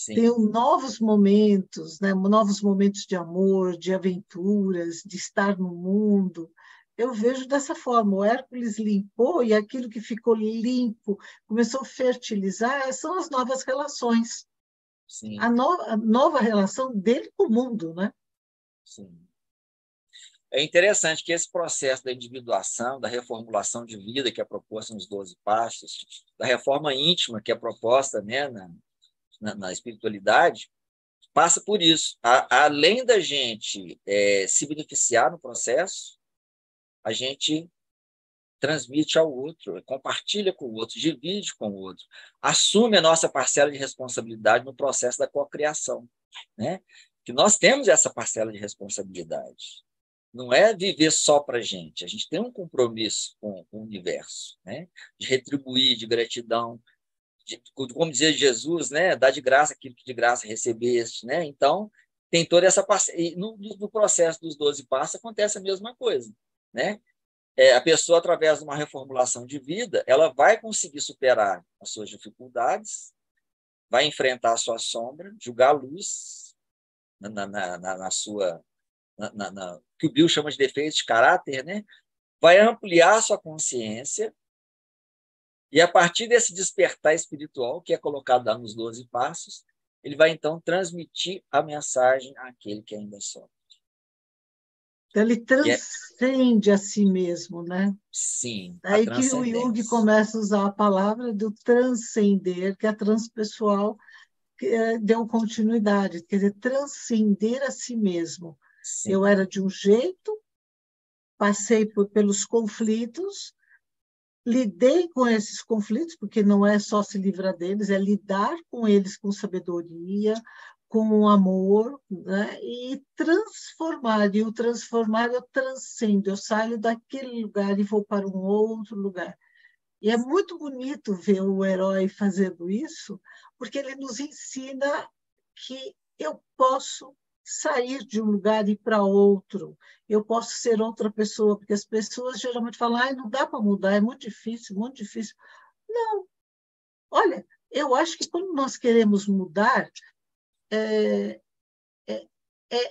Tem sim. novos momentos, né? Novos momentos de amor, de aventuras, de estar no mundo. Eu vejo dessa forma. O Hércules limpou e aquilo que ficou limpo começou a fertilizar são as novas relações. Sim, A nova relação dele com o mundo, né? sim. É interessante que esse processo da individuação, da reformulação de vida que é proposta nos 12 passos, da reforma íntima que é proposta, né, na espiritualidade, passa por isso. Além da gente se beneficiar no processo, a gente transmite ao outro, compartilha com o outro, divide com o outro, assume a nossa parcela de responsabilidade no processo da cocriação, né? Que nós temos essa parcela de responsabilidade. Não é viver só para a gente tem um compromisso com o universo, né? De retribuir, de gratidão, como dizia Jesus, né? Dá de graça aquilo que de graça recebeste, né? Então, tem toda essa parcela. No processo dos 12 passos acontece a mesma coisa, né? A pessoa, através de uma reformulação de vida, ela vai conseguir superar as suas dificuldades, vai enfrentar a sua sombra, julgar a luz na sua que o Bill chama de defeitos de caráter, né? Vai ampliar a sua consciência e, a partir desse despertar espiritual, que é colocado lá nos 12 passos, ele vai, então, transmitir a mensagem àquele que ainda sofre. Então, ele Que é, transcende a si mesmo, né? sim, a Aí que o Jung transcendência. começa a usar a palavra do transcender, que é transpessoal, que deu continuidade, quer dizer, transcender a si mesmo. Eu Sim, era de um jeito, passei pelos conflitos, lidei com esses conflitos, porque não é só se livrar deles, é lidar com eles com sabedoria, com amor, né? E transformar. E o transformar eu transcendo, eu saio daquele lugar e vou para um outro lugar. E é muito bonito ver o herói fazendo isso, porque ele nos ensina que eu posso sair de um lugar e ir para outro, eu posso ser outra pessoa, porque as pessoas geralmente falam, ah, não dá para mudar, é muito difícil, muito difícil. Não, olha, eu acho que quando nós queremos mudar, é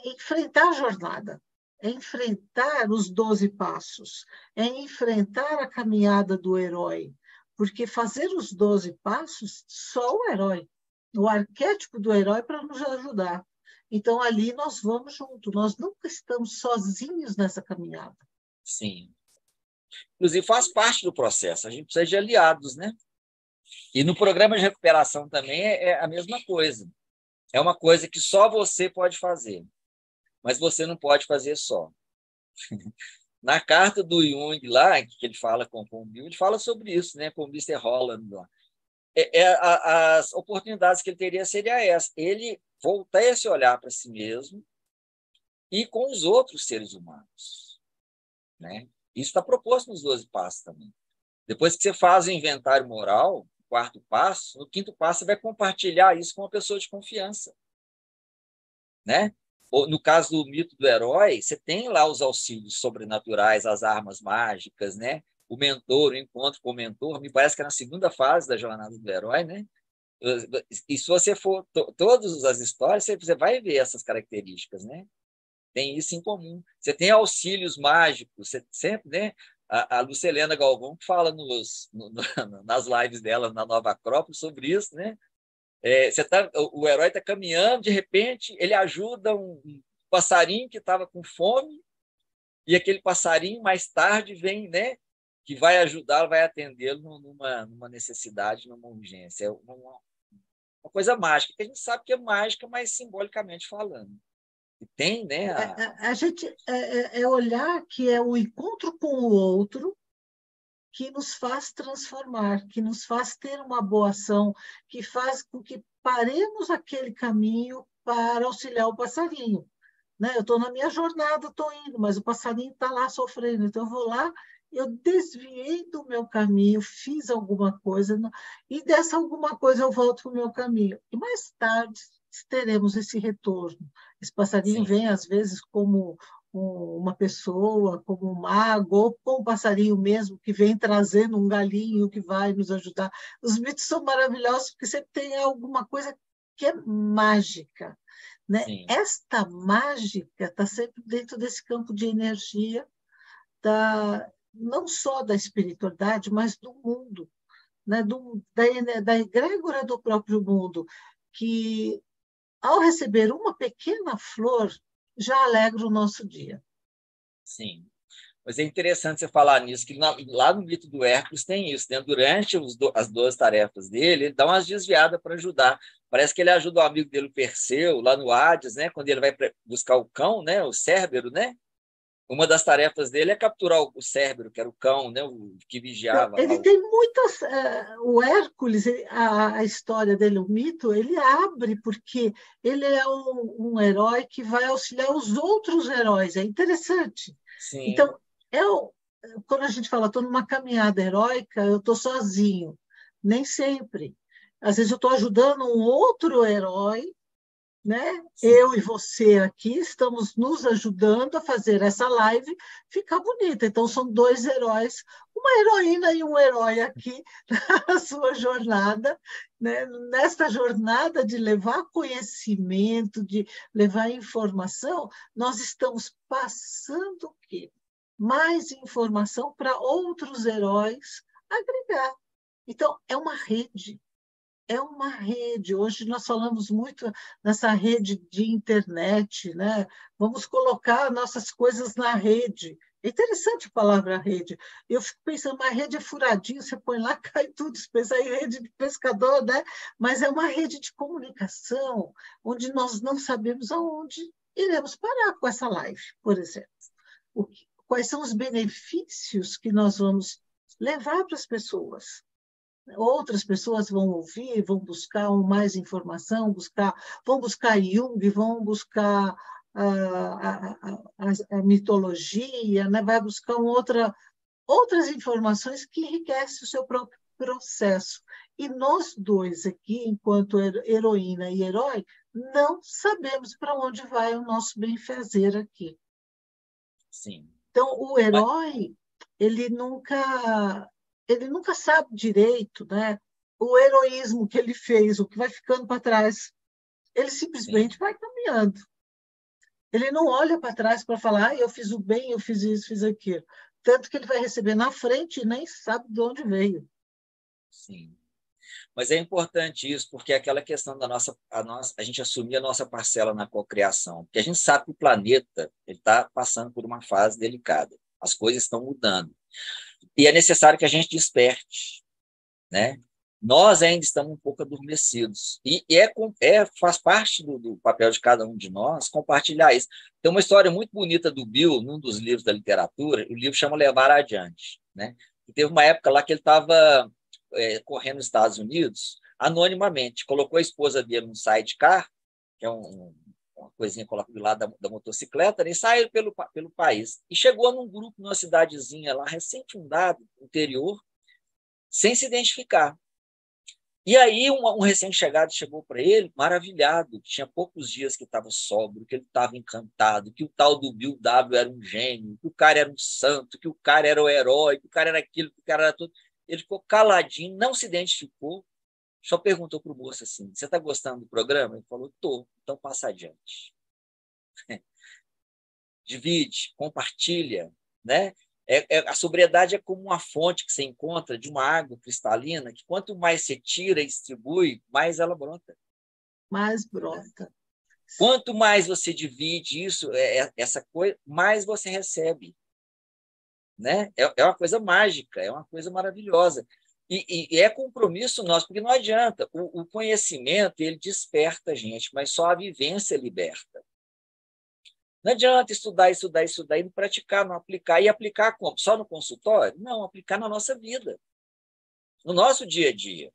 enfrentar a jornada, é enfrentar os 12 passos, é enfrentar a caminhada do herói, porque fazer os 12 passos, só o herói, o arquétipo do herói para nos ajudar. Então, ali nós vamos junto, nós nunca estamos sozinhos nessa caminhada. Sim. Inclusive, faz parte do processo, a gente precisa de aliados, né? E no programa de recuperação também é a mesma coisa. É uma coisa que só você pode fazer, mas você não pode fazer só. Na carta do Jung lá, que ele fala com o Bill, ele fala sobre isso, né, com o Mister Holland lá. As oportunidades que ele teria seria essa, ele voltar a se olhar para si mesmo e com os outros seres humanos, né? Isso está proposto nos 12 passos também. Depois que você faz o inventário moral, o quarto passo, no quinto passo você vai compartilhar isso com uma pessoa de confiança, né? No caso do mito do herói, você tem lá os auxílios sobrenaturais, as armas mágicas, né? O mentor, o encontro com o mentor, me parece que é na segunda fase da jornada do herói, né? E se você for todas as histórias, você vai ver essas características, né? Tem isso em comum. Você tem auxílios mágicos, você sempre, né? A Lucilena Galvão fala nas lives dela na Nova Acrópole sobre isso, né? O herói está caminhando, de repente ele ajuda um passarinho que estava com fome, e aquele passarinho mais tarde vem, né, que vai ajudá-lo, vai atendê-lo numa necessidade, numa urgência. É uma coisa mágica, que a gente sabe que é mágica, mas simbolicamente falando. E tem, né? A gente olhar que é o encontro com o outro que nos faz transformar, que nos faz ter uma boa ação, que faz com que paremos aquele caminho para auxiliar o passarinho. Né? Eu estou na minha jornada, estou indo, mas o passarinho está lá sofrendo, então eu vou lá, eu desviei do meu caminho, fiz alguma coisa, e dessa alguma coisa eu volto para o meu caminho. E mais tarde teremos esse retorno. Esse passarinho Sim. vem, às vezes, como uma pessoa, como um mago, ou como um passarinho mesmo, que vem trazendo um galinho que vai nos ajudar. Os mitos são maravilhosos, porque sempre tem alguma coisa que é mágica. Né? Sim. Esta mágica está sempre dentro desse campo de energia, não só da espiritualidade, mas do mundo, né? Da egrégora do próprio mundo, que, ao receber uma pequena flor, já alegra o nosso dia. Sim. Mas é interessante você falar nisso, que lá no mito do Hércules tem isso, né? Durante as 12 tarefas dele, ele dá umas desviadas para ajudar. Parece que ele ajuda o amigo dele, o Perseu, lá no Hades, né? Quando ele vai buscar o cão, né? O Cérbero, né? Uma das tarefas dele é capturar o Cérbero, que era o cão, né? O que Então, vigiava lá. ele tem muitas. O Hércules, a história dele, o mito, ele abre porque ele é um herói que vai auxiliar os outros heróis. É interessante. Sim, Então, quando a gente fala, estou numa caminhada heróica, eu estou sozinho. Nem sempre. Às vezes eu estou ajudando um outro herói, né? sim, Eu e você aqui estamos nos ajudando a fazer essa live ficar bonita. Então, são dois heróis, uma heroína e um herói aqui na sua jornada, né? Nesta jornada de levar conhecimento, de levar informação, nós estamos passando o quê? Mais informação para outros heróis agregar. Então, é uma rede. É uma rede. Hoje nós falamos muito nessa rede de internet, né? Vamos colocar nossas coisas na rede. É interessante a palavra rede. Eu fico pensando, uma rede é furadinho, você põe lá, cai tudo, você pensa em rede de pescador, né? Mas é uma rede de comunicação, onde nós não sabemos aonde iremos parar com essa live, por exemplo. Quais são os benefícios que nós vamos levar para as pessoas? Outras pessoas vão ouvir, vão buscar mais informação, vão buscar Jung, vão buscar a mitologia, né? Vai buscar outras informações que enriquecem o seu próprio processo. E nós dois aqui, enquanto heroína e herói, não sabemos para onde vai o nosso bem-fazer aqui. Sim. Então, o Mas, herói, ele nunca, ele nunca sabe direito, né? O heroísmo que ele fez, o que vai ficando para trás. Ele simplesmente sim, vai caminhando. Ele não olha para trás para falar, eu fiz o bem, eu fiz isso, fiz aquilo. Tanto que ele vai receber na frente e nem sabe de onde veio. sim. Mas é importante isso, porque é aquela questão a gente assumir a nossa parcela na cocriação. Porque a gente sabe que o planeta está passando por uma fase delicada. As coisas estão mudando. E é necessário que a gente desperte, né? Nós ainda estamos um pouco adormecidos. Faz parte do papel de cada um de nós compartilhar isso. Tem uma história muito bonita do Bill, num dos livros da literatura, o livro chama Levar Adiante. Né? E teve uma época lá que ele estava correndo nos Estados Unidos, anonimamente, colocou a esposa dele num sidecar, que é uma coisinha coloca do lado da motocicleta, né, e saiu pelo país. E chegou num grupo, numa cidadezinha lá, recém-fundada, interior, sem se identificar. E aí um recém-chegado chegou para ele, maravilhado, tinha poucos dias que estava sóbrio, que ele estava encantado, que o tal do Bill W era um gênio, que o cara era um santo, que o cara era o herói, que o cara era aquilo, que o cara era tudo. Ele ficou caladinho, não se identificou, só perguntou para o moço assim, você está gostando do programa? Ele falou, estou, então passa adiante. Divide, compartilha, né? A sobriedade é como uma fonte que você encontra de uma água cristalina, que quanto mais você tira e distribui, mais ela brota. Mas Né? brota. Quanto mais você divide isso, essa coisa, mais você recebe. Né? É uma coisa mágica, é uma coisa maravilhosa. E é compromisso nosso, porque não adianta. O conhecimento, ele desperta a gente, mas só a vivência liberta. Não adianta estudar, estudar, estudar e não praticar, não aplicar. E aplicar como? Só no consultório? Não, aplicar na nossa vida, no nosso dia a dia,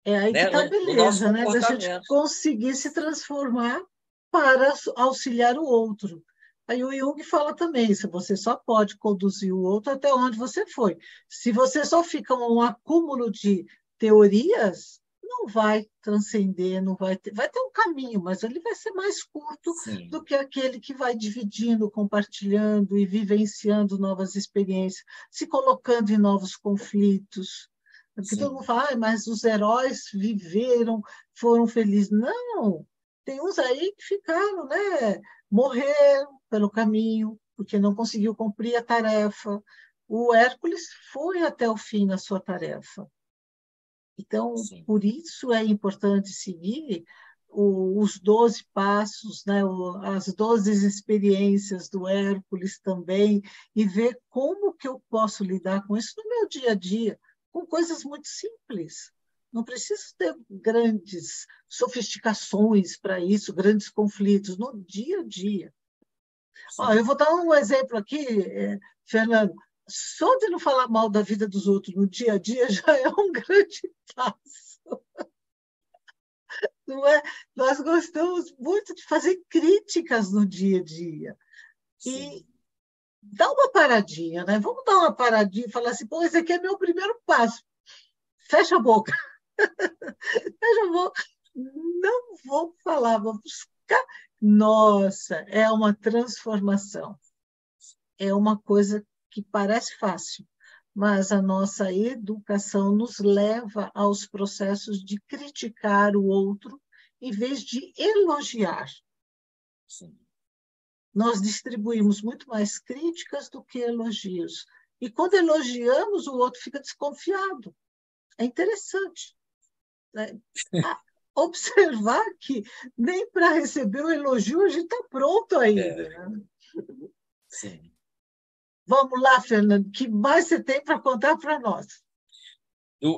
É aí que né? está a No nosso beleza, né? Da gente comportamento. conseguir se transformar para auxiliar o outro. Aí o Jung fala também, se você só pode conduzir o outro até onde você foi. Se você só fica um acúmulo de teorias, não vai transcender, não vai ter um caminho, mas ele vai ser mais curto do Sim, que aquele que vai dividindo, compartilhando e vivenciando novas experiências, se colocando em novos conflitos. Porque todo mundo sim, fala, mas os heróis viveram, foram felizes. Não, tem uns aí que ficaram, né? Morreram pelo caminho, porque não conseguiu cumprir a tarefa. O Hércules foi até o fim na sua tarefa. Então, sim, por isso é importante seguir os 12 passos, né? As 12 experiências do Hércules também, e ver como que eu posso lidar com isso no meu dia a dia, com coisas muito simples. Não preciso ter grandes sofisticações para isso, grandes conflitos, no dia a dia. Ó, eu sim. vou dar um exemplo aqui, Fernando. Só de não falar mal da vida dos outros no dia a dia já é um grande passo, não é? Nós gostamos muito de fazer críticas no dia a dia. E Sim. dá uma paradinha, né? Vamos dar uma paradinha e falar assim, pô, esse aqui é meu primeiro passo. Fecha a boca, fecha a boca. Não vou falar, vamos buscar. Nossa, é uma transformação. É uma coisa que parece fácil, mas a nossa educação nos leva aos processos de criticar o outro em vez de elogiar. Sim. Nós distribuímos muito mais críticas do que elogios. E quando elogiamos, o outro fica desconfiado. É interessante, né? Observar que nem para receber o elogio a gente está pronto ainda. É, Né? sim. Vamos lá, Fernando, o que mais você tem para contar para nós?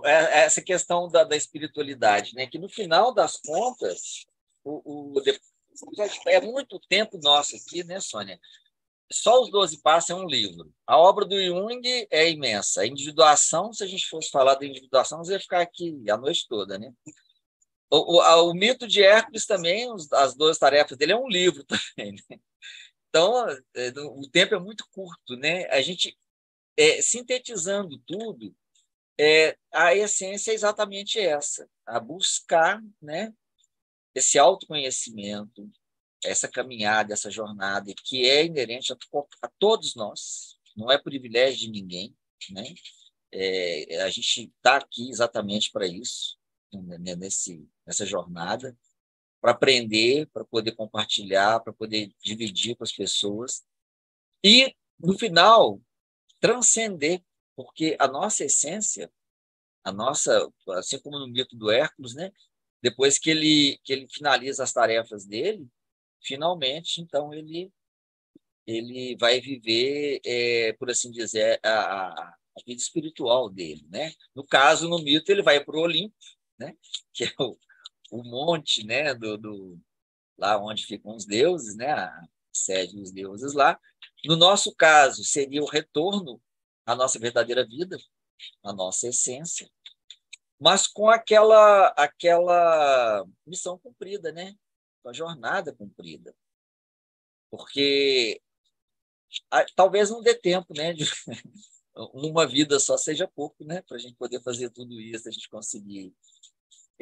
Essa questão da espiritualidade, né? Que no final das contas, é muito tempo nosso aqui, né, Sônia? Só os 12 Passos é um livro. A obra do Jung é imensa. A individuação, se a gente fosse falar da individuação, nós ia ficar aqui a noite toda, né? O mito de Hércules também, as 12 tarefas dele é um livro também. Né? Então, o tempo é muito curto, né? A gente sintetizando tudo, a essência é exatamente essa, a buscar, né, esse autoconhecimento, essa caminhada, essa jornada que é inerente a todos nós, não é privilégio de ninguém, né? A gente está aqui exatamente para isso, né, nessa jornada, para aprender, para poder compartilhar, para poder dividir com as pessoas e, no final, transcender, porque a nossa essência, assim como no mito do Hércules, né? Depois que ele finaliza as tarefas dele, finalmente, então, ele vai viver, por assim dizer, a vida espiritual dele, né? No caso, no mito, ele vai para o Olimpo, né? Que é o monte, né? Lá onde ficam os deuses, né? A sede dos deuses lá. No nosso caso, seria o retorno à nossa verdadeira vida, à nossa essência, mas com aquela missão cumprida, né? Com a jornada cumprida. Porque talvez não dê tempo, né? Uma vida só seja pouco, né? Para a gente poder fazer tudo isso, a gente conseguir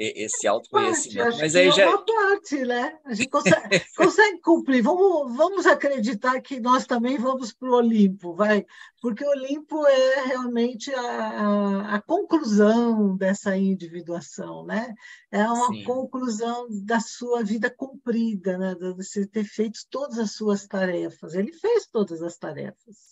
esse Parte, autoconhecimento. acho Mas que aí é já. uma parte, né? A gente consegue cumprir. Vamos acreditar que nós também vamos para o Olimpo, vai, porque o Olimpo é realmente a conclusão dessa individuação, né? É uma Sim, conclusão da sua vida cumprida, né? De você ter feito todas as suas tarefas. Ele fez todas as tarefas.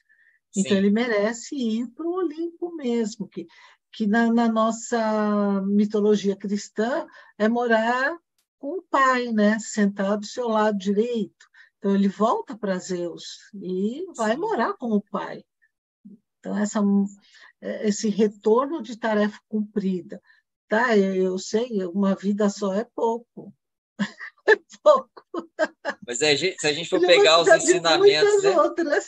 Então, ele sim, merece ir para o Olimpo mesmo, que na nossa mitologia cristã é morar com o pai, né? Sentado do seu lado direito. Então, ele volta para Zeus e vai sim. morar com o pai. Então, esse retorno de tarefa cumprida. Tá, eu sei, uma vida só é pouco. É pouco. Mas se a gente for Ele vai pegar os precisar de ensinamentos, muitas né? outras.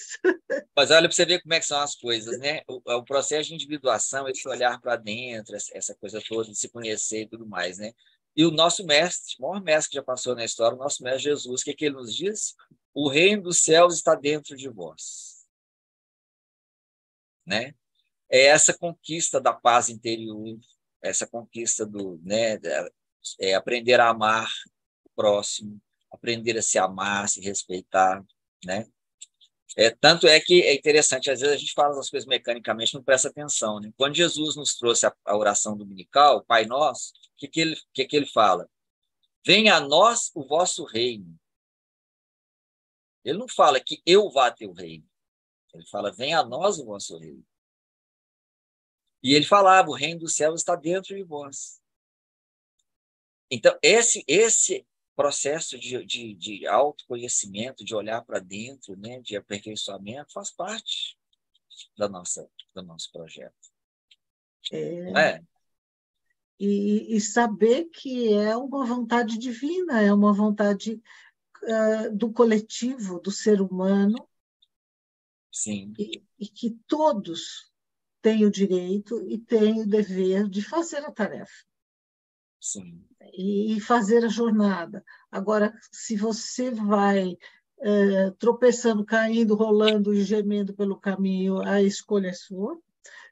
Mas olha para você ver como é que são as coisas, né? O processo de individuação, esse olhar para dentro, essa coisa toda de se conhecer e tudo mais, né? E o nosso mestre, o maior mestre que já passou na história, o nosso mestre Jesus, o que ele nos diz? O reino dos céus está dentro de vós, né? É essa conquista da paz interior, essa conquista né, aprender a amar o próximo, aprender a se amar, se respeitar, né? Tanto é que é interessante, às vezes a gente fala as coisas mecanicamente, não presta atenção, né? Quando Jesus nos trouxe a oração dominical, o Pai Nosso, o que ele fala? Venha a nós o vosso reino. Ele não fala que eu vá ter o reino. Ele fala, venha a nós o vosso reino. E ele falava, o reino do céu está dentro de vós. Então, esse processo de autoconhecimento, de olhar para dentro, né, de aperfeiçoamento, faz parte do nosso projeto. Não É, é? e saber que é uma vontade divina, é uma vontade do coletivo, do ser humano, Sim, e que todos têm o direito e têm o dever de fazer a tarefa sim, e fazer a jornada. Agora, se você vai tropeçando, caindo, rolando e gemendo pelo caminho, a escolha é sua.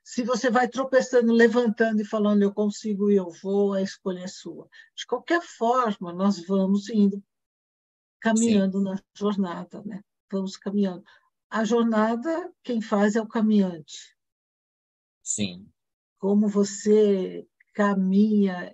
Se você vai tropeçando, levantando e falando eu consigo e eu vou, a escolha é sua. De qualquer forma, nós vamos indo, sim, caminhando na jornada, né? Vamos caminhando. A jornada, quem faz é o caminhante. sim, Como você caminha,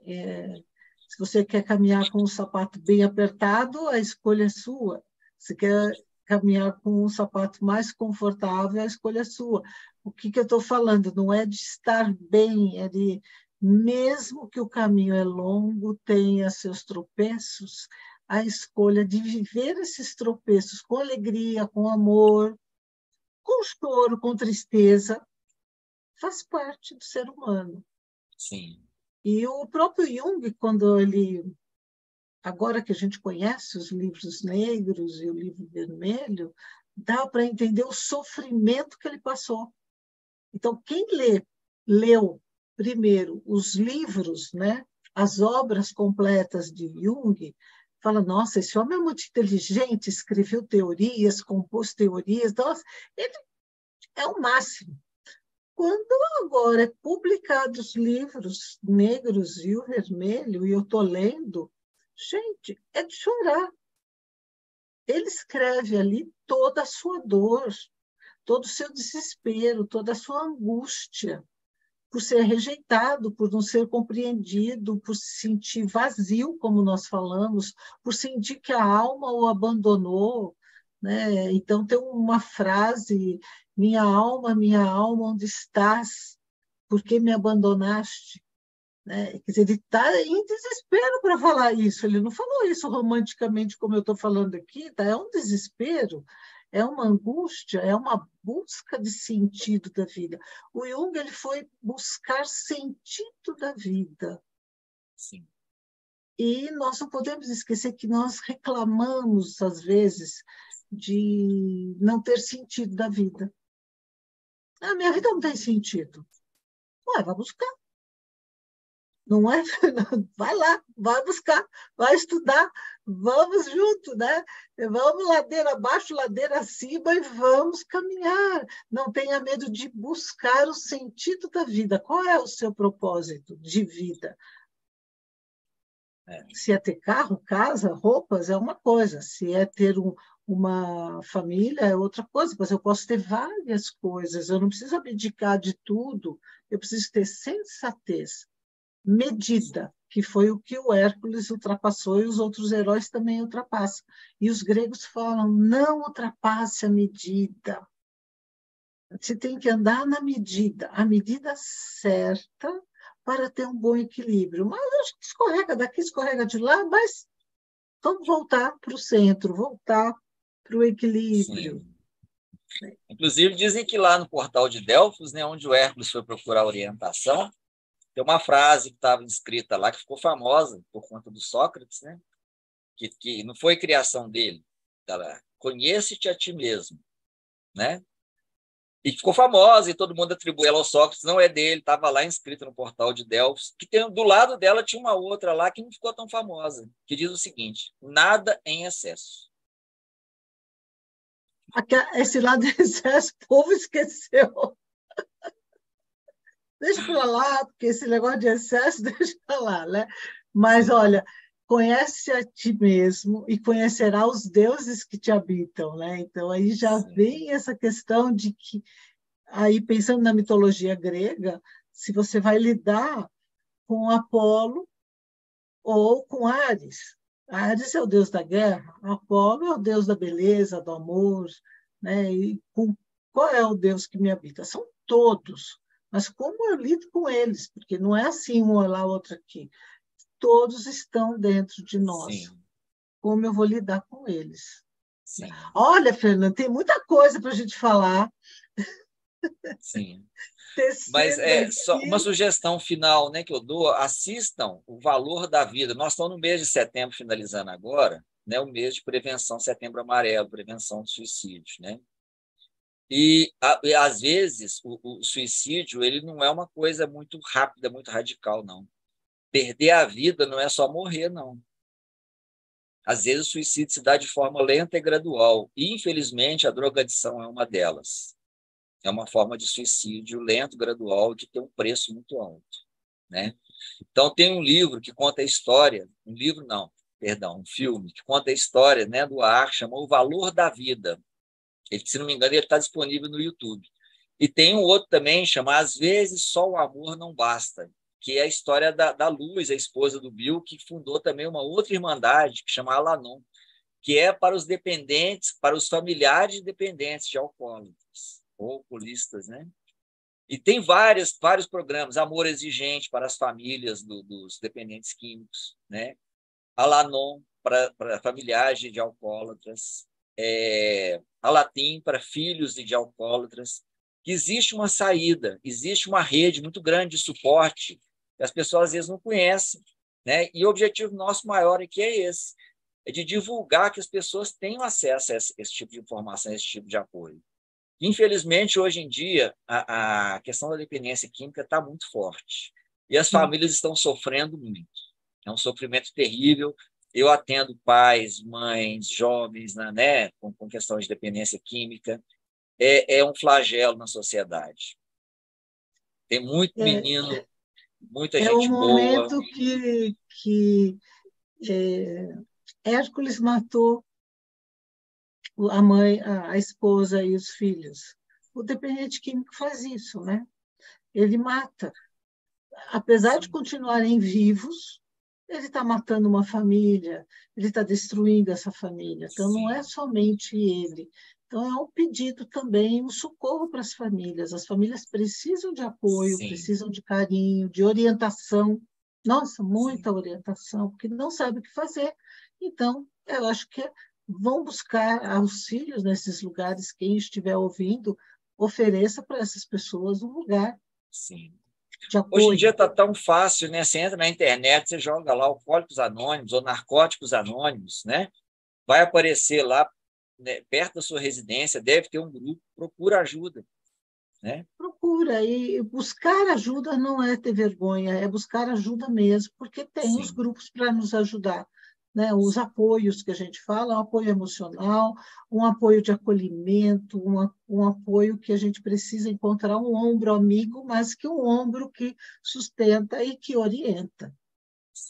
se você quer caminhar com o sapato bem apertado, a escolha é sua. Se quer caminhar com um sapato mais confortável, a escolha é sua. O que eu estou falando? Não é de estar bem, é de, mesmo que o caminho é longo, tenha seus tropeços, a escolha de viver esses tropeços com alegria, com amor, com choro, com tristeza, faz parte do ser humano. sim, E o próprio Jung, quando ele, agora que a gente conhece os livros negros e o livro vermelho, dá para entender o sofrimento que ele passou. Então, quem leu primeiro os livros, né, as obras completas de Jung, fala, nossa, esse homem é muito inteligente, escreveu teorias, compôs teorias, nossa, ele é o máximo. quando agora é publicados livros negros e o vermelho, e eu estou lendo, gente, é de chorar. Ele escreve ali toda a sua dor, todo o seu desespero, toda a sua angústia, por ser rejeitado, por não ser compreendido, por se sentir vazio, como nós falamos, por sentir que a alma o abandonou, né? Então tem uma frase: minha alma, onde estás? Por que me abandonaste? Né? Quer dizer, ele está em desespero para falar isso. Ele não falou isso romanticamente, como eu estou falando aqui, tá? É um desespero, é uma angústia, é uma busca de sentido da vida. O Jung ele foi buscar sentido da vida. Sim. E nós não podemos esquecer que nós reclamamos, às vezes, de não ter sentido da vida. A minha vida não tem sentido. Ué, vai buscar. Não é, Fernando? Vai lá, vai buscar, vai estudar, vamos junto, né? Vamos ladeira abaixo, ladeira acima e vamos caminhar. Não tenha medo de buscar o sentido da vida. Qual é o seu propósito de vida? Se é ter carro, casa, roupas, é uma coisa. Se é ter uma família, é outra coisa. Mas eu posso ter várias coisas. Eu não preciso abdicar de tudo. Eu preciso ter sensatez, medida, que foi o que o Hércules ultrapassou e os outros heróis também ultrapassam. E os gregos falam: não ultrapasse a medida. Você tem que andar na medida, a medida certa para ter um bom equilíbrio. Mas a gente escorrega daqui, escorrega de lá, mas vamos voltar para o centro, voltar para o equilíbrio. Sim. Inclusive, dizem que lá no portal de Delfos, né, onde o Hércules foi procurar orientação, tem uma frase que estava escrita lá, que ficou famosa por conta do Sócrates, né, que não foi criação dele. Conhece-te a ti mesmo. Né? E ficou famosa, e todo mundo atribui ela ao Sócrates, não é dele, estava lá inscrita no portal de Delfos, que tem, do lado dela tinha uma outra lá que não ficou tão famosa, que diz o seguinte: nada em excesso. Esse lado do excesso, o povo esqueceu. Deixa para lá, porque esse negócio de excesso, deixa para lá, né? Mas, olha, conhece a ti mesmo e conhecerá os deuses que te habitam, né? Então, aí já Sim. vem essa questão de que, aí pensando na mitologia grega, se você vai lidar com Apolo ou com Ares. Ares é o deus da guerra, Apolo é o deus da beleza, do amor, né? E qual é o deus que me habita? São todos. Mas como eu lido com eles? Porque não é assim, um lá, outro aqui. Todos estão dentro de nós. Sim. Como eu vou lidar com eles? Sim. Olha, Fernanda, tem muita coisa para a gente falar. Sim. Mas Tecendo só uma aqui. sugestão final, né, que eu dou: assistam O Valor da Vida. Nós estamos no mês de setembro, finalizando agora, né, o mês de prevenção, Setembro Amarelo, prevenção de suicídios, né? E às vezes o suicídio ele não é uma coisa muito rápida, muito radical, não. Perder a vida não é só morrer, não. Às vezes o suicídio se dá de forma lenta e gradual. E, infelizmente, a drogadição é uma delas. É uma forma de suicídio lento, gradual, que tem um preço muito alto, né? Então, tem um livro que conta a história, um livro não, perdão, um filme, que conta a história, né, do ar, chamou O Valor da Vida. Ele, se não me engano, ele está disponível no YouTube. E tem um outro também, chama Às vezes Só o Amor Não Basta, que é a história da Luz, a esposa do Bill, que fundou também uma outra irmandade, que chama Alanon, que é para os dependentes, para os familiares de dependentes de alcoólatras ou alcoolistas, né? E tem vários programas: Amor Exigente para as famílias dos dependentes químicos, né? Alanon para familiares de alcoólatras, Alatim para filhos de alcoólatras. Que existe uma saída, existe uma rede muito grande de suporte que as pessoas às vezes não conhecem, né? E o objetivo nosso maior aqui é esse: é de divulgar, que as pessoas tenham acesso a esse tipo de informação, a esse tipo de apoio. Infelizmente, hoje em dia, a questão da dependência química está muito forte e as famílias estão sofrendo muito. É um sofrimento terrível. Eu atendo pais, mães, jovens, né, com questões de dependência química. É um flagelo na sociedade. Tem muito É, menino, muita é o gente boa. momento que Hércules matou a mãe, a esposa e os filhos. O dependente químico faz isso, né? Ele mata. Apesar de Sim, continuarem vivos, ele está matando uma família, ele está destruindo essa família. Então, não é sim, somente ele. Então, é um pedido também, um socorro para as famílias. As famílias precisam de apoio, sim, precisam de carinho, de orientação. Nossa, sim, muita orientação, porque não sabe o que fazer. Então, eu acho que vão buscar auxílios nesses lugares. Quem estiver ouvindo, ofereça para essas pessoas um lugar sim. de Hoje em dia apoio. está tão fácil, né? Você entra na internet, você joga lá Alcoólicos Anônimos ou Narcóticos Anônimos, né? Vai aparecer lá, né, perto da sua residência, deve ter um grupo, procura ajuda, né? Procura, e buscar ajuda não é ter vergonha, é buscar ajuda mesmo, porque tem os Sim, grupos para nos ajudar, né? Os sim, apoios que a gente fala, um apoio emocional, um apoio de acolhimento, um apoio que a gente precisa encontrar um ombro amigo, mas que um ombro que sustenta e que orienta.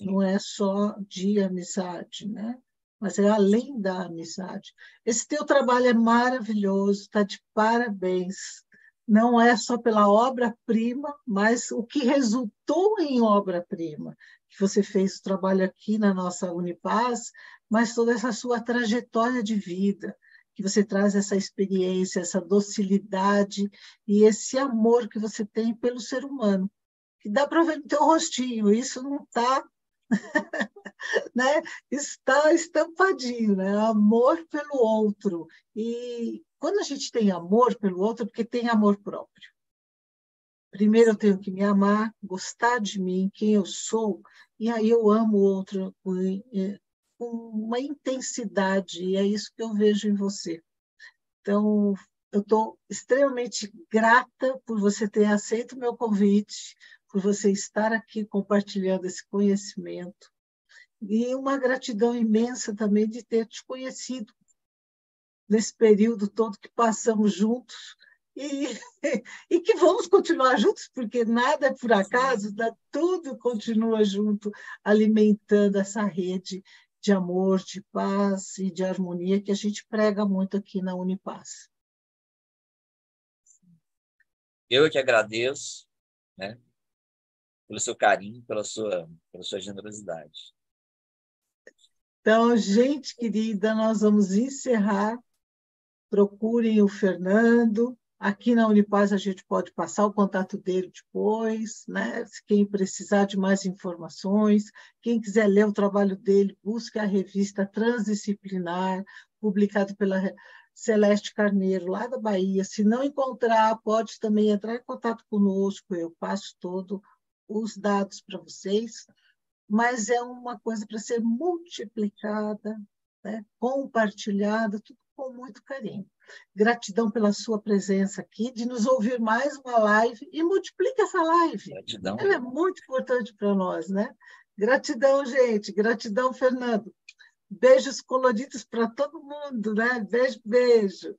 Não sim. é só de amizade, né? Mas é além da amizade. Esse teu trabalho é maravilhoso, está de parabéns. Não é só pela obra-prima, mas o que resultou em obra-prima. Que você fez o trabalho aqui na nossa Unipaz, mas toda essa sua trajetória de vida, que você traz essa experiência, essa docilidade e esse amor que você tem pelo ser humano. Que dá para ver no teu rostinho, isso não está, né? Está estampadinho, né? Amor pelo outro. E quando a gente tem amor pelo outro, é porque tem amor próprio. Primeiro eu tenho que me amar, gostar de mim, quem eu sou, e aí eu amo o outro com uma intensidade, e é isso que eu vejo em você. Então, eu estou extremamente grata por você ter aceito o meu convite, por você estar aqui compartilhando esse conhecimento. E uma gratidão imensa também de ter te conhecido nesse período todo que passamos juntos e, e que vamos continuar juntos, porque nada é por Sim. acaso, tudo continua junto, alimentando essa rede de amor, de paz e de harmonia que a gente prega muito aqui na Unipaz. Eu é que agradeço, né, pelo seu carinho, pela sua generosidade. Então, gente querida, nós vamos encerrar. Procurem o Fernando. Aqui na Unipaz a gente pode passar o contato dele depois, né? Quem precisar de mais informações, quem quiser ler o trabalho dele, busque a revista Transdisciplinar, publicado pela Celeste Carneiro, lá da Bahia. Se não encontrar, pode também entrar em contato conosco, eu passo todos os dados para vocês, mas é uma coisa para ser multiplicada, né? Compartilhada, tudo com muito carinho. Gratidão pela sua presença aqui, de nos ouvir mais uma live e multiplique essa live. Gratidão. Ela é muito importante para nós, né? Gratidão, gente. Gratidão, Fernando. Beijos coloridos para todo mundo, né? Beijo, beijo.